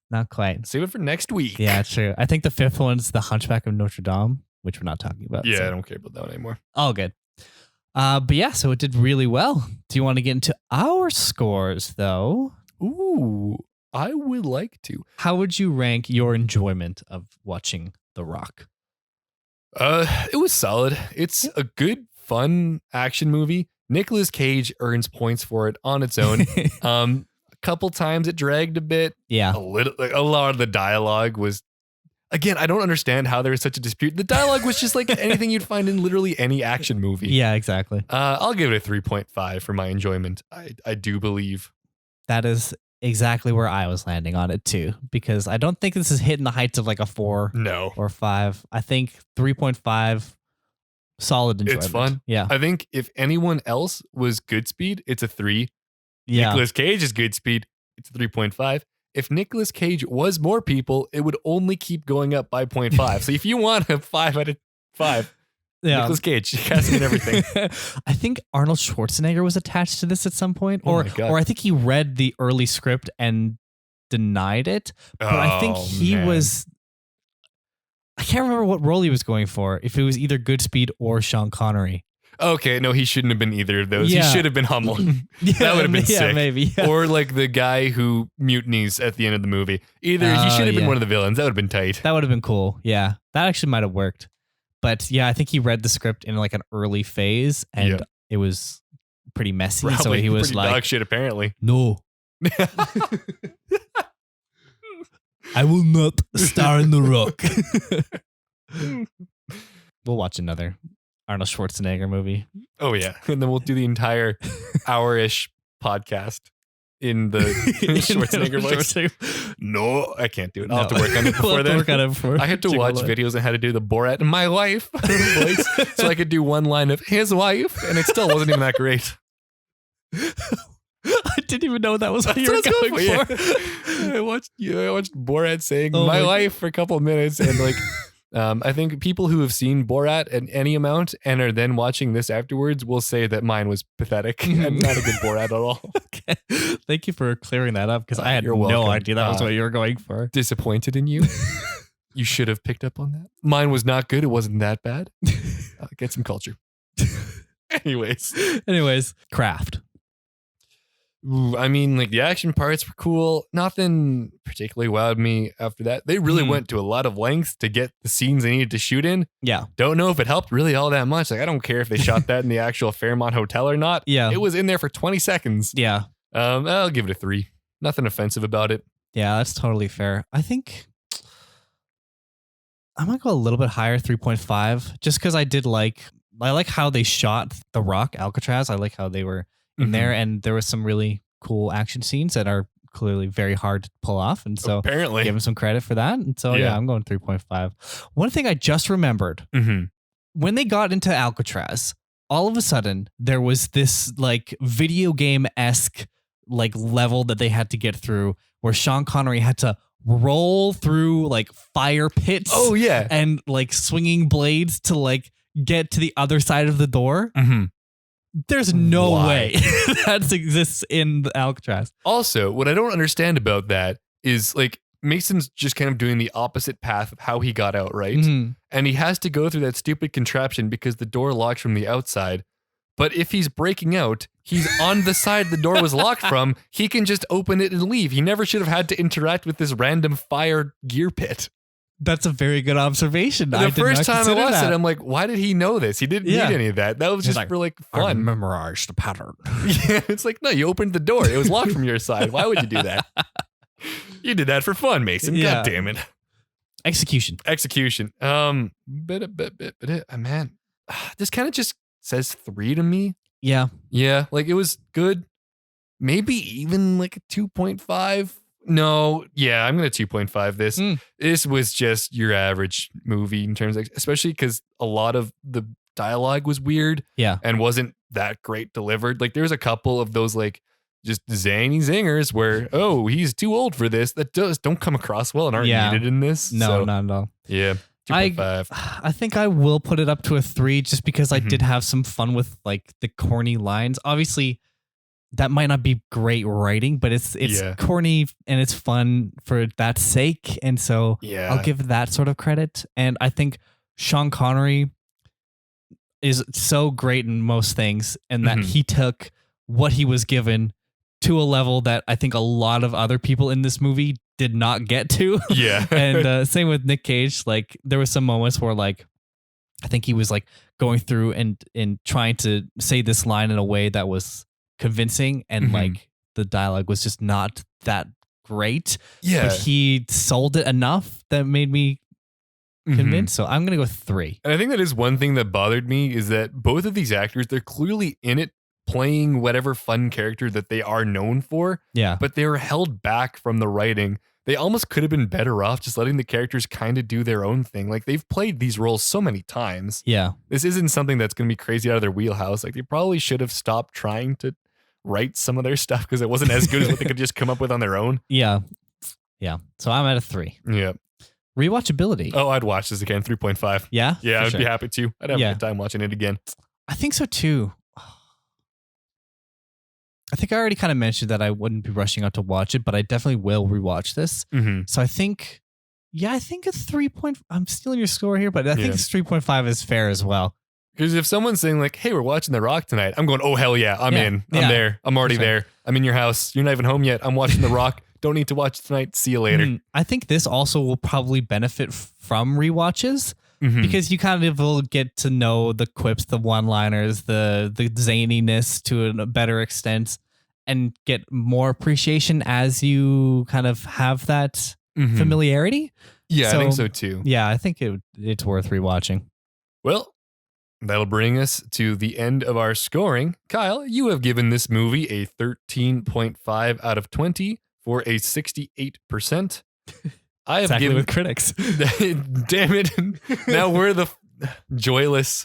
Not quite. Save it for next week. Yeah, true. I think the 5th one's The Hunchback of Notre Dame, which we're not talking about. Yeah, so. I don't care about that one anymore. All good. But yeah, so it did really well. Do you want to get into our scores, though? Ooh, I would like to. How would you rank your enjoyment of watching The Rock? It was solid. It's a good, fun action movie. Nicolas Cage earns points for it on its own. A couple times it dragged a bit. Yeah. A lot of the dialogue was, again, I don't understand how there is such a dispute. The dialogue was just like anything you'd find in literally any action movie. Yeah, exactly. I'll give it a 3.5 for my enjoyment. I do believe. That is exactly where I was landing on it too, because I don't think this is hitting the heights of like a 4 or 5. I think 3.5, solid enjoyment. It's fun. Yeah. I think if anyone else was Goodspeed, it's a 3. Yeah. Nicolas Cage is Goodspeed. It's a 3.5. If Nicolas Cage was more people, it would only keep going up by 0.5. So if you want a 5 out of 5, Nicolas Cage has in everything. I think Arnold Schwarzenegger was attached to this at some point, Oh or my God. I think he read the early script and denied it. But I think he was. I can't remember what role he was going for. If it was either Goodspeed or Sean Connery. Okay, no, he shouldn't have been either of those. Yeah. He should have been Hummel. That would have been sick. Maybe. Yeah. Or like the guy who mutinies at the end of the movie. Either he should have been one of the villains. That would have been tight. That would have been cool. Yeah, that actually might have worked. But yeah, I think he read the script in like an early phase, and it was pretty messy. Probably so he was pretty like, dog shit, apparently. "No, I will not star in The Rock." We'll watch another Arnold Schwarzenegger movie. Oh yeah, and then we'll do the entire hour-ish podcast in the Schwarzenegger voice. No, I can't do it. I'll have to work on it before then. I had to watch videos on how to do the Borat in my wife voice, so I could do one line of his wife, and it still wasn't even that great. I didn't even know that was what you were going for. I watched Borat saying my wife for a couple of minutes, and like. I think people who have seen Borat at any amount and are then watching this afterwards will say that mine was pathetic and not a good Borat at all. Okay. Thank you for clearing that up, because I had You're no welcome. idea that was what you were going for. Disappointed in you. You should have picked up on that. Mine was not good. It wasn't that bad. Get some culture. Anyways, Craft. Ooh, I mean, like the action parts were cool. Nothing particularly wowed me after that. They really went to a lot of lengths to get the scenes they needed to shoot in. Yeah. Don't know if it helped really all that much. Like, I don't care if they shot that in the actual Fairmont Hotel or not. Yeah. It was in there for 20 seconds. Yeah. I'll give it a 3. Nothing offensive about it. Yeah, that's totally fair. I think I might go a little bit higher, 3.5, just because I like how they shot The Rock, Alcatraz. I like how they were in there, and there was some really cool action scenes that are clearly very hard to pull off, and so apparently give them some credit for that. And so yeah I'm going 3.5. One thing I just remembered, when they got into Alcatraz, all of a sudden there was this like video game-esque like level that they had to get through, where Sean Connery had to roll through like fire pits. Oh yeah, and like swinging blades to like get to the other side of the door. There's no way that exists in the Alcatraz. Also, what I don't understand about that is like Mason's just kind of doing the opposite path of how he got out, right? And he has to go through that stupid contraption because the door locks from the outside. But if he's breaking out, he's on the side the door was locked from. He can just open it and leave. He never should have had to interact with this random fire gear pit. That's a very good observation. The first time I watched it, I'm like, why did he know this? He didn't need any of that. That was just for like fun. I memorized the pattern. Yeah, it's like, no, you opened the door. It was locked from your side. Why would you do that? You did that for fun, Mason. Yeah. God damn it. Execution. Man, this kind of just says 3 to me. Yeah. Yeah, like it was good. Maybe even like a 2.5. No, yeah, I'm going to 2.5 this. This was just your average movie in terms of, especially because a lot of the dialogue was weird. Yeah. And wasn't that great delivered. Like there's a couple of those like just zany zingers where, oh, he's too old for this. That don't come across well and aren't needed in this. No, not at all. Yeah. 2.5. I think I will put it up to a 3 just because I did have some fun with like the corny lines. Obviously, that might not be great writing, but it's corny and it's fun for that sake. And so I'll give that sort of credit. And I think Sean Connery is so great in most things and that he took what he was given to a level that I think a lot of other people in this movie did not get to. Yeah. And same with Nick Cage. Like there were some moments where like, I think he was like going through and trying to say this line in a way that was convincing and like the dialogue was just not that great. Yeah. But he sold it enough that made me convinced. So I'm going to go 3. And I think that is one thing that bothered me is that both of these actors, they're clearly in it playing whatever fun character that they are known for. Yeah. But they were held back from the writing. They almost could have been better off just letting the characters kind of do their own thing. Like they've played these roles so many times. Yeah. This isn't something that's going to be crazy out of their wheelhouse. Like they probably should have stopped trying to write some of their stuff because it wasn't as good as what they could just come up with on their own. Yeah. Yeah. So I'm at a 3. Yeah. Rewatchability. Oh, I'd watch this again. 3.5. Yeah? Yeah, I'd be happy to. I'd have a good time watching it again. I think so too. I think I already kind of mentioned that I wouldn't be rushing out to watch it, but I definitely will rewatch this. So I think, I think a 3. I'm stealing your score here, but I think 3.5 is fair as well. Because if someone's saying like, hey, we're watching The Rock tonight, I'm going, oh, hell yeah, I'm in. I'm there. I'm already there. I'm in your house. You're not even home yet. I'm watching The Rock. Don't need to watch it tonight. See you later. I think this also will probably benefit from rewatches because you kind of will get to know the quips, the one-liners, the zaniness to a better extent and get more appreciation as you kind of have that familiarity. Yeah, I think so too. Yeah, I think it's worth rewatching. Well, that'll bring us to the end of our scoring. Kyle, you have given this movie a 13.5 out of 20 for a 68%. I have exactly given with critics. Damn it. Now we're the joyless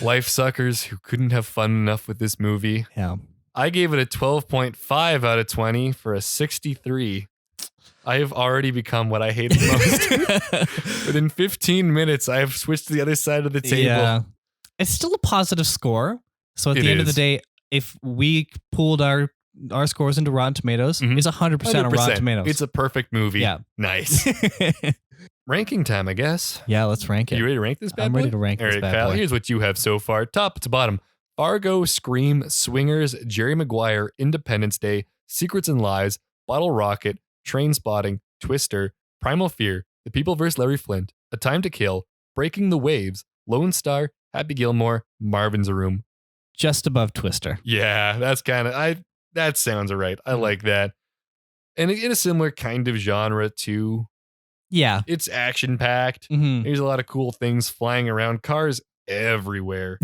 life suckers who couldn't have fun enough with this movie. Yeah. I gave it a 12.5 out of 20 for a 63. I have already become what I hate the most. Within 15 minutes, I have switched to the other side of the table. Yeah. It's still a positive score. So at the end of the day, if we pulled our scores into Rotten Tomatoes, it's 100% on Rotten Tomatoes. It's a perfect movie. Yeah. Nice. Ranking time, I guess. Yeah, let's rank it. You ready to rank this bad boy? I'm ready to rank this bad Kyle, boy. here's what you have so far. Top to bottom. Fargo, Scream, Swingers, Jerry Maguire, Independence Day, Secrets and Lies, Bottle Rocket, Train Spotting, Twister, Primal Fear, The People vs. Larry Flint, A Time to Kill, Breaking the Waves, Lone Star, Happy Gilmore, Marvin's Room. Just above Twister. Yeah, that's kind of, that sounds right. I like that. And in a similar kind of genre too. Yeah. It's action packed. There's a lot of cool things flying around, cars everywhere.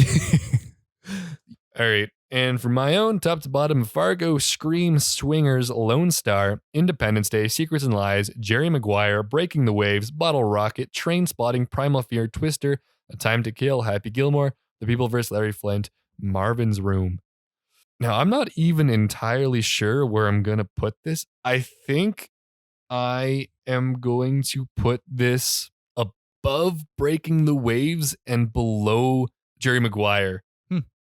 All right. And for my own, top to bottom, Fargo, Scream, Swingers, Lone Star, Independence Day, Secrets and Lies, Jerry Maguire, Breaking the Waves, Bottle Rocket, Train Spotting, Primal Fear, Twister, A Time to Kill, Happy Gilmore, The People vs. Larry Flint, Marvin's Room. Now, I'm not even entirely sure where I'm going to put this. I think I am going to put this above Breaking the Waves and below Jerry Maguire.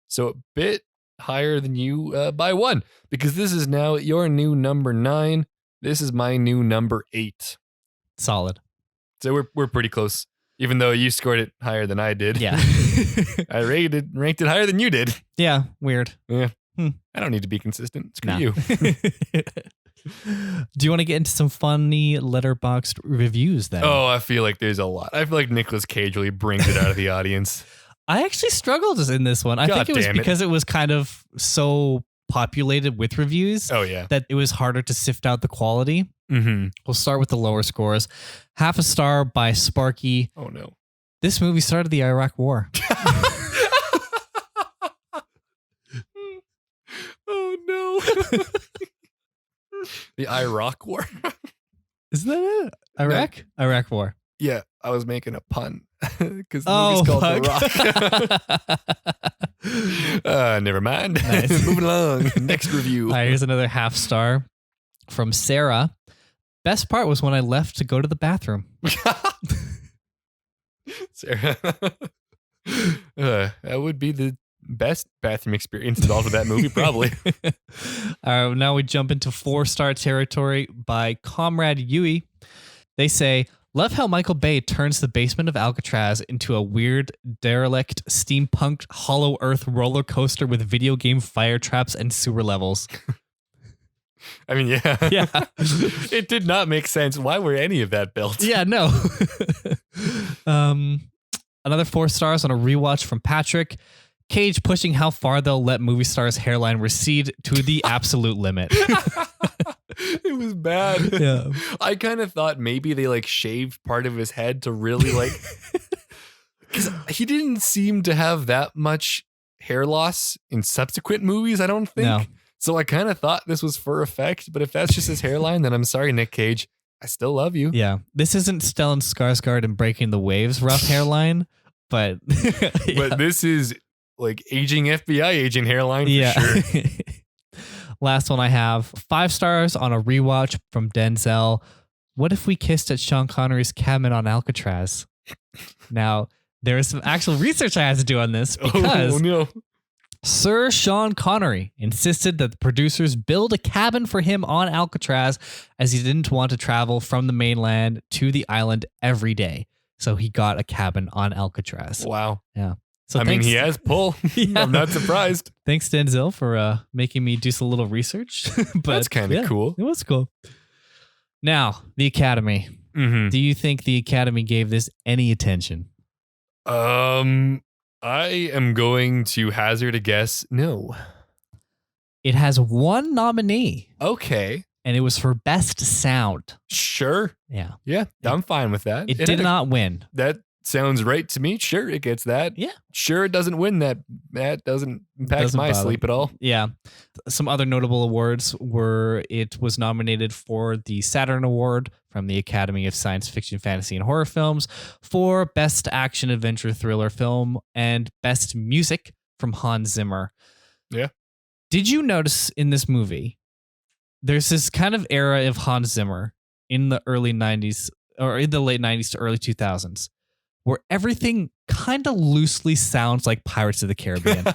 So a bit higher than you by 1, because this is now your new number 9. This is my new number 8. Solid. So we're pretty close, even though you scored it higher than I did. Yeah. I ranked it higher than you did. Yeah. Weird. Yeah. I don't need to be consistent. Screw you. Do you want to get into some funny letterboxed reviews then? Oh, I feel like there's a lot. I feel like Nicolas Cage really brings it out of the audience. I actually struggled in this one. I think it was because it was kind of so populated with reviews. Oh, yeah. That it was harder to sift out the quality. Mm-hmm. We'll start with the lower scores. 0.5 star by Sparky. Oh, no. This movie started the Iraq War. Oh, no. The Iraq War. Isn't that it? Iraq? No. Iraq War. Yeah, I was making a pun because the movie's called The Rock. Never mind. Nice. Moving along. Next review. All right, here's another 0.5 star from Sarah. Best part was when I left to go to the bathroom. Sarah. That would be the best bathroom experience involved with that movie, probably. Now we jump into 4-star territory by Comrade Yui. They say, love how Michael Bay turns the basement of Alcatraz into a weird, derelict, steampunked, hollow earth roller coaster with video game fire traps and sewer levels. I mean, yeah. Yeah. It did not make sense. Why were any of that built? Yeah, no. Another 4 stars on a rewatch from Patrick. Cage pushing how far they'll let movie stars' hairline recede to the absolute limit. It was bad. Yeah. I kind of thought maybe they like shaved part of his head to really like, because he didn't seem to have that much hair loss in subsequent movies, I don't think. No. So I kind of thought this was for effect, but if that's just his hairline, then I'm sorry, Nick Cage. I still love you. Yeah. This isn't Stellan Skarsgård and Breaking the Waves rough hairline, but yeah. But this is like aging FBI agent hairline for sure. Last one I have, 5 stars on a rewatch from Denzel. What if we kissed at Sean Connery's cabin on Alcatraz? Now, there is some actual research I had to do on this because Sir Sean Connery insisted that the producers build a cabin for him on Alcatraz as he didn't want to travel from the mainland to the island every day. So he got a cabin on Alcatraz. Wow. Yeah. So I mean, he has pull. Yeah. I'm not surprised. Thanks, Denzel, for making me do some little research. But that's kind of cool. It was cool. Now, the Academy. Mm-hmm. Do you think the Academy gave this any attention? I am going to hazard a guess. No. It has 1 nominee. Okay. And it was for Best Sound. Sure. Yeah. Yeah, I'm fine with that. It did not win. That sounds right to me. Sure, it gets that. Yeah. Sure, it doesn't win that. That doesn't impact my sleep at all. Yeah. Some other notable awards were it was nominated for the Saturn Award from the Academy of Science Fiction, Fantasy, and Horror Films for Best Action Adventure Thriller Film and Best Music from Hans Zimmer. Yeah. Did you notice in this movie, there's this kind of era of Hans Zimmer in the early 90s or in the late 90s to early 2000s where everything kind of loosely sounds like Pirates of the Caribbean.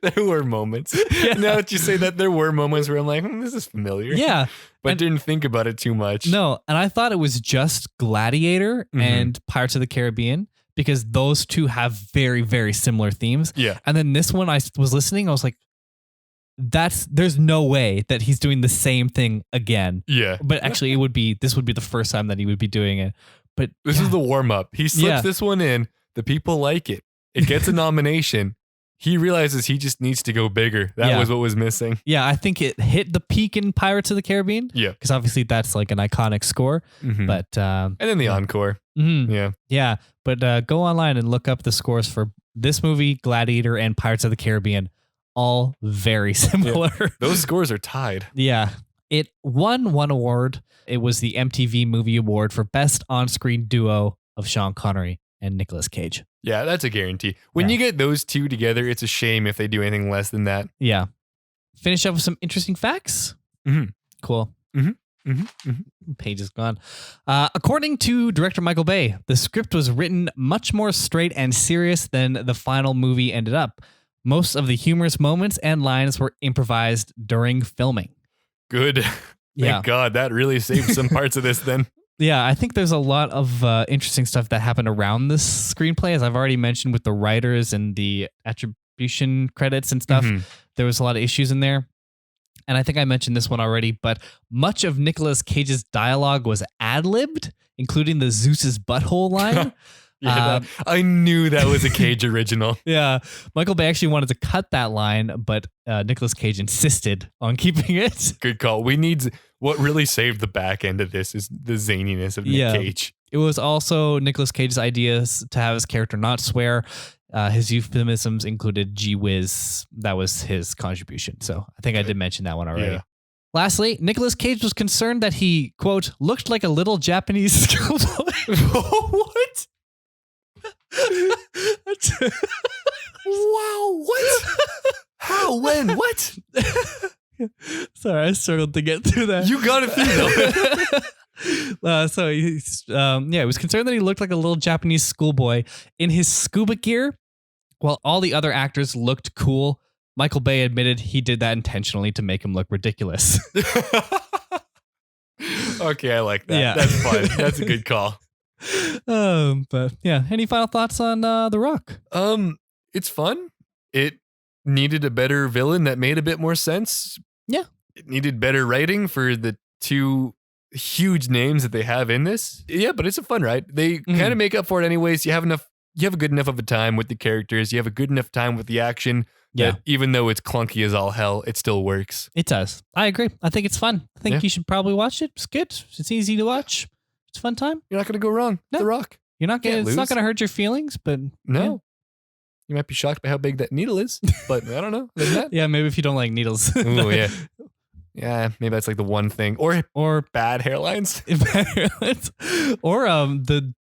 There were moments. Yeah. Now that you say that, there were moments where I'm like, this is familiar. Yeah. But didn't think about it too much. No. And I thought it was just Gladiator and Pirates of the Caribbean because those two have very, very similar themes. Yeah. And then this one, I was listening, I was like, there's no way that he's doing the same thing again. Yeah. But actually this would be the first time that he would be doing it. But this is the warm up. He slips this one in. The people like it. It gets a nomination. He realizes he just needs to go bigger. That was what was missing. Yeah, I think it hit the peak in Pirates of the Caribbean. Yeah. Because obviously that's like an iconic score. But and then the encore. Yeah. Yeah. But go online and look up the scores for this movie, Gladiator, and Pirates of the Caribbean. All very similar. Yeah. Those scores are tied. Yeah. It won 1 award. It was the MTV Movie Award for Best On-Screen Duo of Sean Connery and Nicolas Cage. Yeah, that's a guarantee. When you get those two together, it's a shame if they do anything less than that. Yeah. Finish up with some interesting facts. Cool. Page is gone. According to director Michael Bay, the script was written much more straight and serious than the final movie ended up. Most of the humorous moments and lines were improvised during filming. Good. Thank God. That really saved some parts of this then. Yeah, I think there's a lot of interesting stuff that happened around this screenplay, as I've already mentioned with the writers and the attribution credits and stuff. There was a lot of issues in there. and I think I mentioned this one already, but much of Nicolas Cage's dialogue was ad-libbed, including the Zeus's butthole line. Yeah, I knew that was a Cage original. Yeah, Michael Bay actually wanted to cut that line, but Nicolas Cage insisted on keeping it. Good call. What really saved the back end of this is the zaniness of Nick Cage. It was also Nicolas Cage's ideas to have his character not swear. His euphemisms included gee whiz. That was his contribution. So I think I did mention that one already. Yeah. Lastly, Nicolas Cage was concerned that he, quote, looked like a little Japanese schoolboy. What? Wow, what? How? When? What? Sorry, I struggled to get through that. You got it through though. So he's, he was concerned that he looked like a little Japanese schoolboy in his scuba gear. While all the other actors looked cool, Michael Bay admitted he did that intentionally to make him look ridiculous. Okay, I like that. Yeah. That's fun. That's a good call. But yeah, any final thoughts on The Rock? It's fun. It needed a better villain that made a bit more sense. Yeah. It needed better writing for the two huge names that they have in this. Yeah, but it's a fun ride. They kind of make up for it anyways. You have a good enough of a time with the characters. You have a good enough time with the action. Yeah. Even though it's clunky as all hell, it still works. It does. I agree. I think it's fun. I think you should probably watch it. It's good. It's easy to watch. It's a fun time. You're not going to go wrong. No. The Rock. You're not going. It's not going to hurt your feelings, but no. Yeah. You might be shocked by how big that needle is, but I don't know. Yeah, maybe if you don't like needles. Ooh, yeah. Yeah, maybe that's like the one thing. Or bad hairlines. Or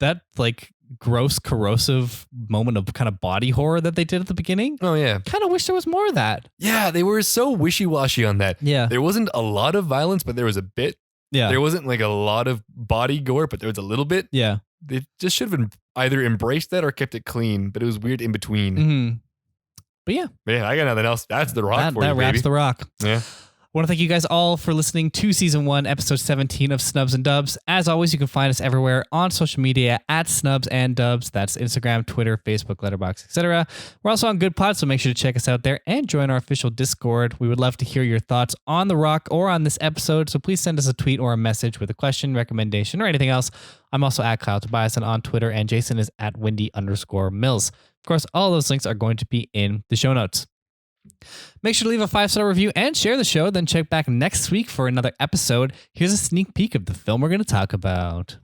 that like gross corrosive moment of kind of body horror that they did at the beginning. Oh yeah. Kind of wish there was more of that. Yeah, they were so wishy-washy on that. Yeah. There wasn't a lot of violence, but there was a bit. Yeah. There wasn't like a lot of body gore, but there was a little bit. Yeah. They just should have either embraced that or kept it clean, but it was weird in between. Mm-hmm. But yeah. Man, I got nothing else. That's The Rock for you, that wraps baby. The Rock. Yeah. I want to thank you guys all for listening to Season 1, Episode 17 of Snubs and Dubs. As always, you can find us everywhere on social media at Snubs and Dubs. That's Instagram, Twitter, Facebook, Letterboxd, etc. We're also on Good Pod, so make sure to check us out there and join our official Discord. We would love to hear your thoughts on The Rock or on this episode, so please send us a tweet or a message with a question, recommendation, or anything else. I'm also at Kyle Tobiasson on Twitter, and Jason is at Wendy_Mills. Of course, all those links are going to be in the show notes. Make sure to leave a 5-star review and share the show, then check back next week for another episode. Here's a sneak peek of the film we're going to talk about.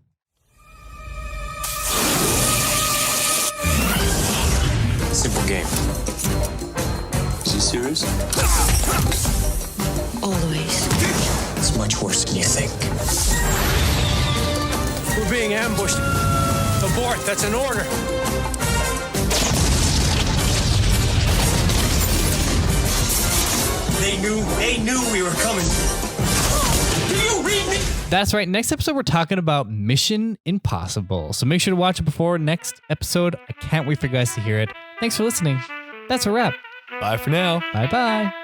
Simple game. Is he serious? Always. It's much worse than you think. We're being ambushed. Abort, that's an order. They knew we were coming. Do you read me? That's right. Next episode, we're talking about Mission Impossible. So make sure to watch it before next episode. I can't wait for you guys to hear it. Thanks for listening. That's a wrap. Bye for now. Bye-bye.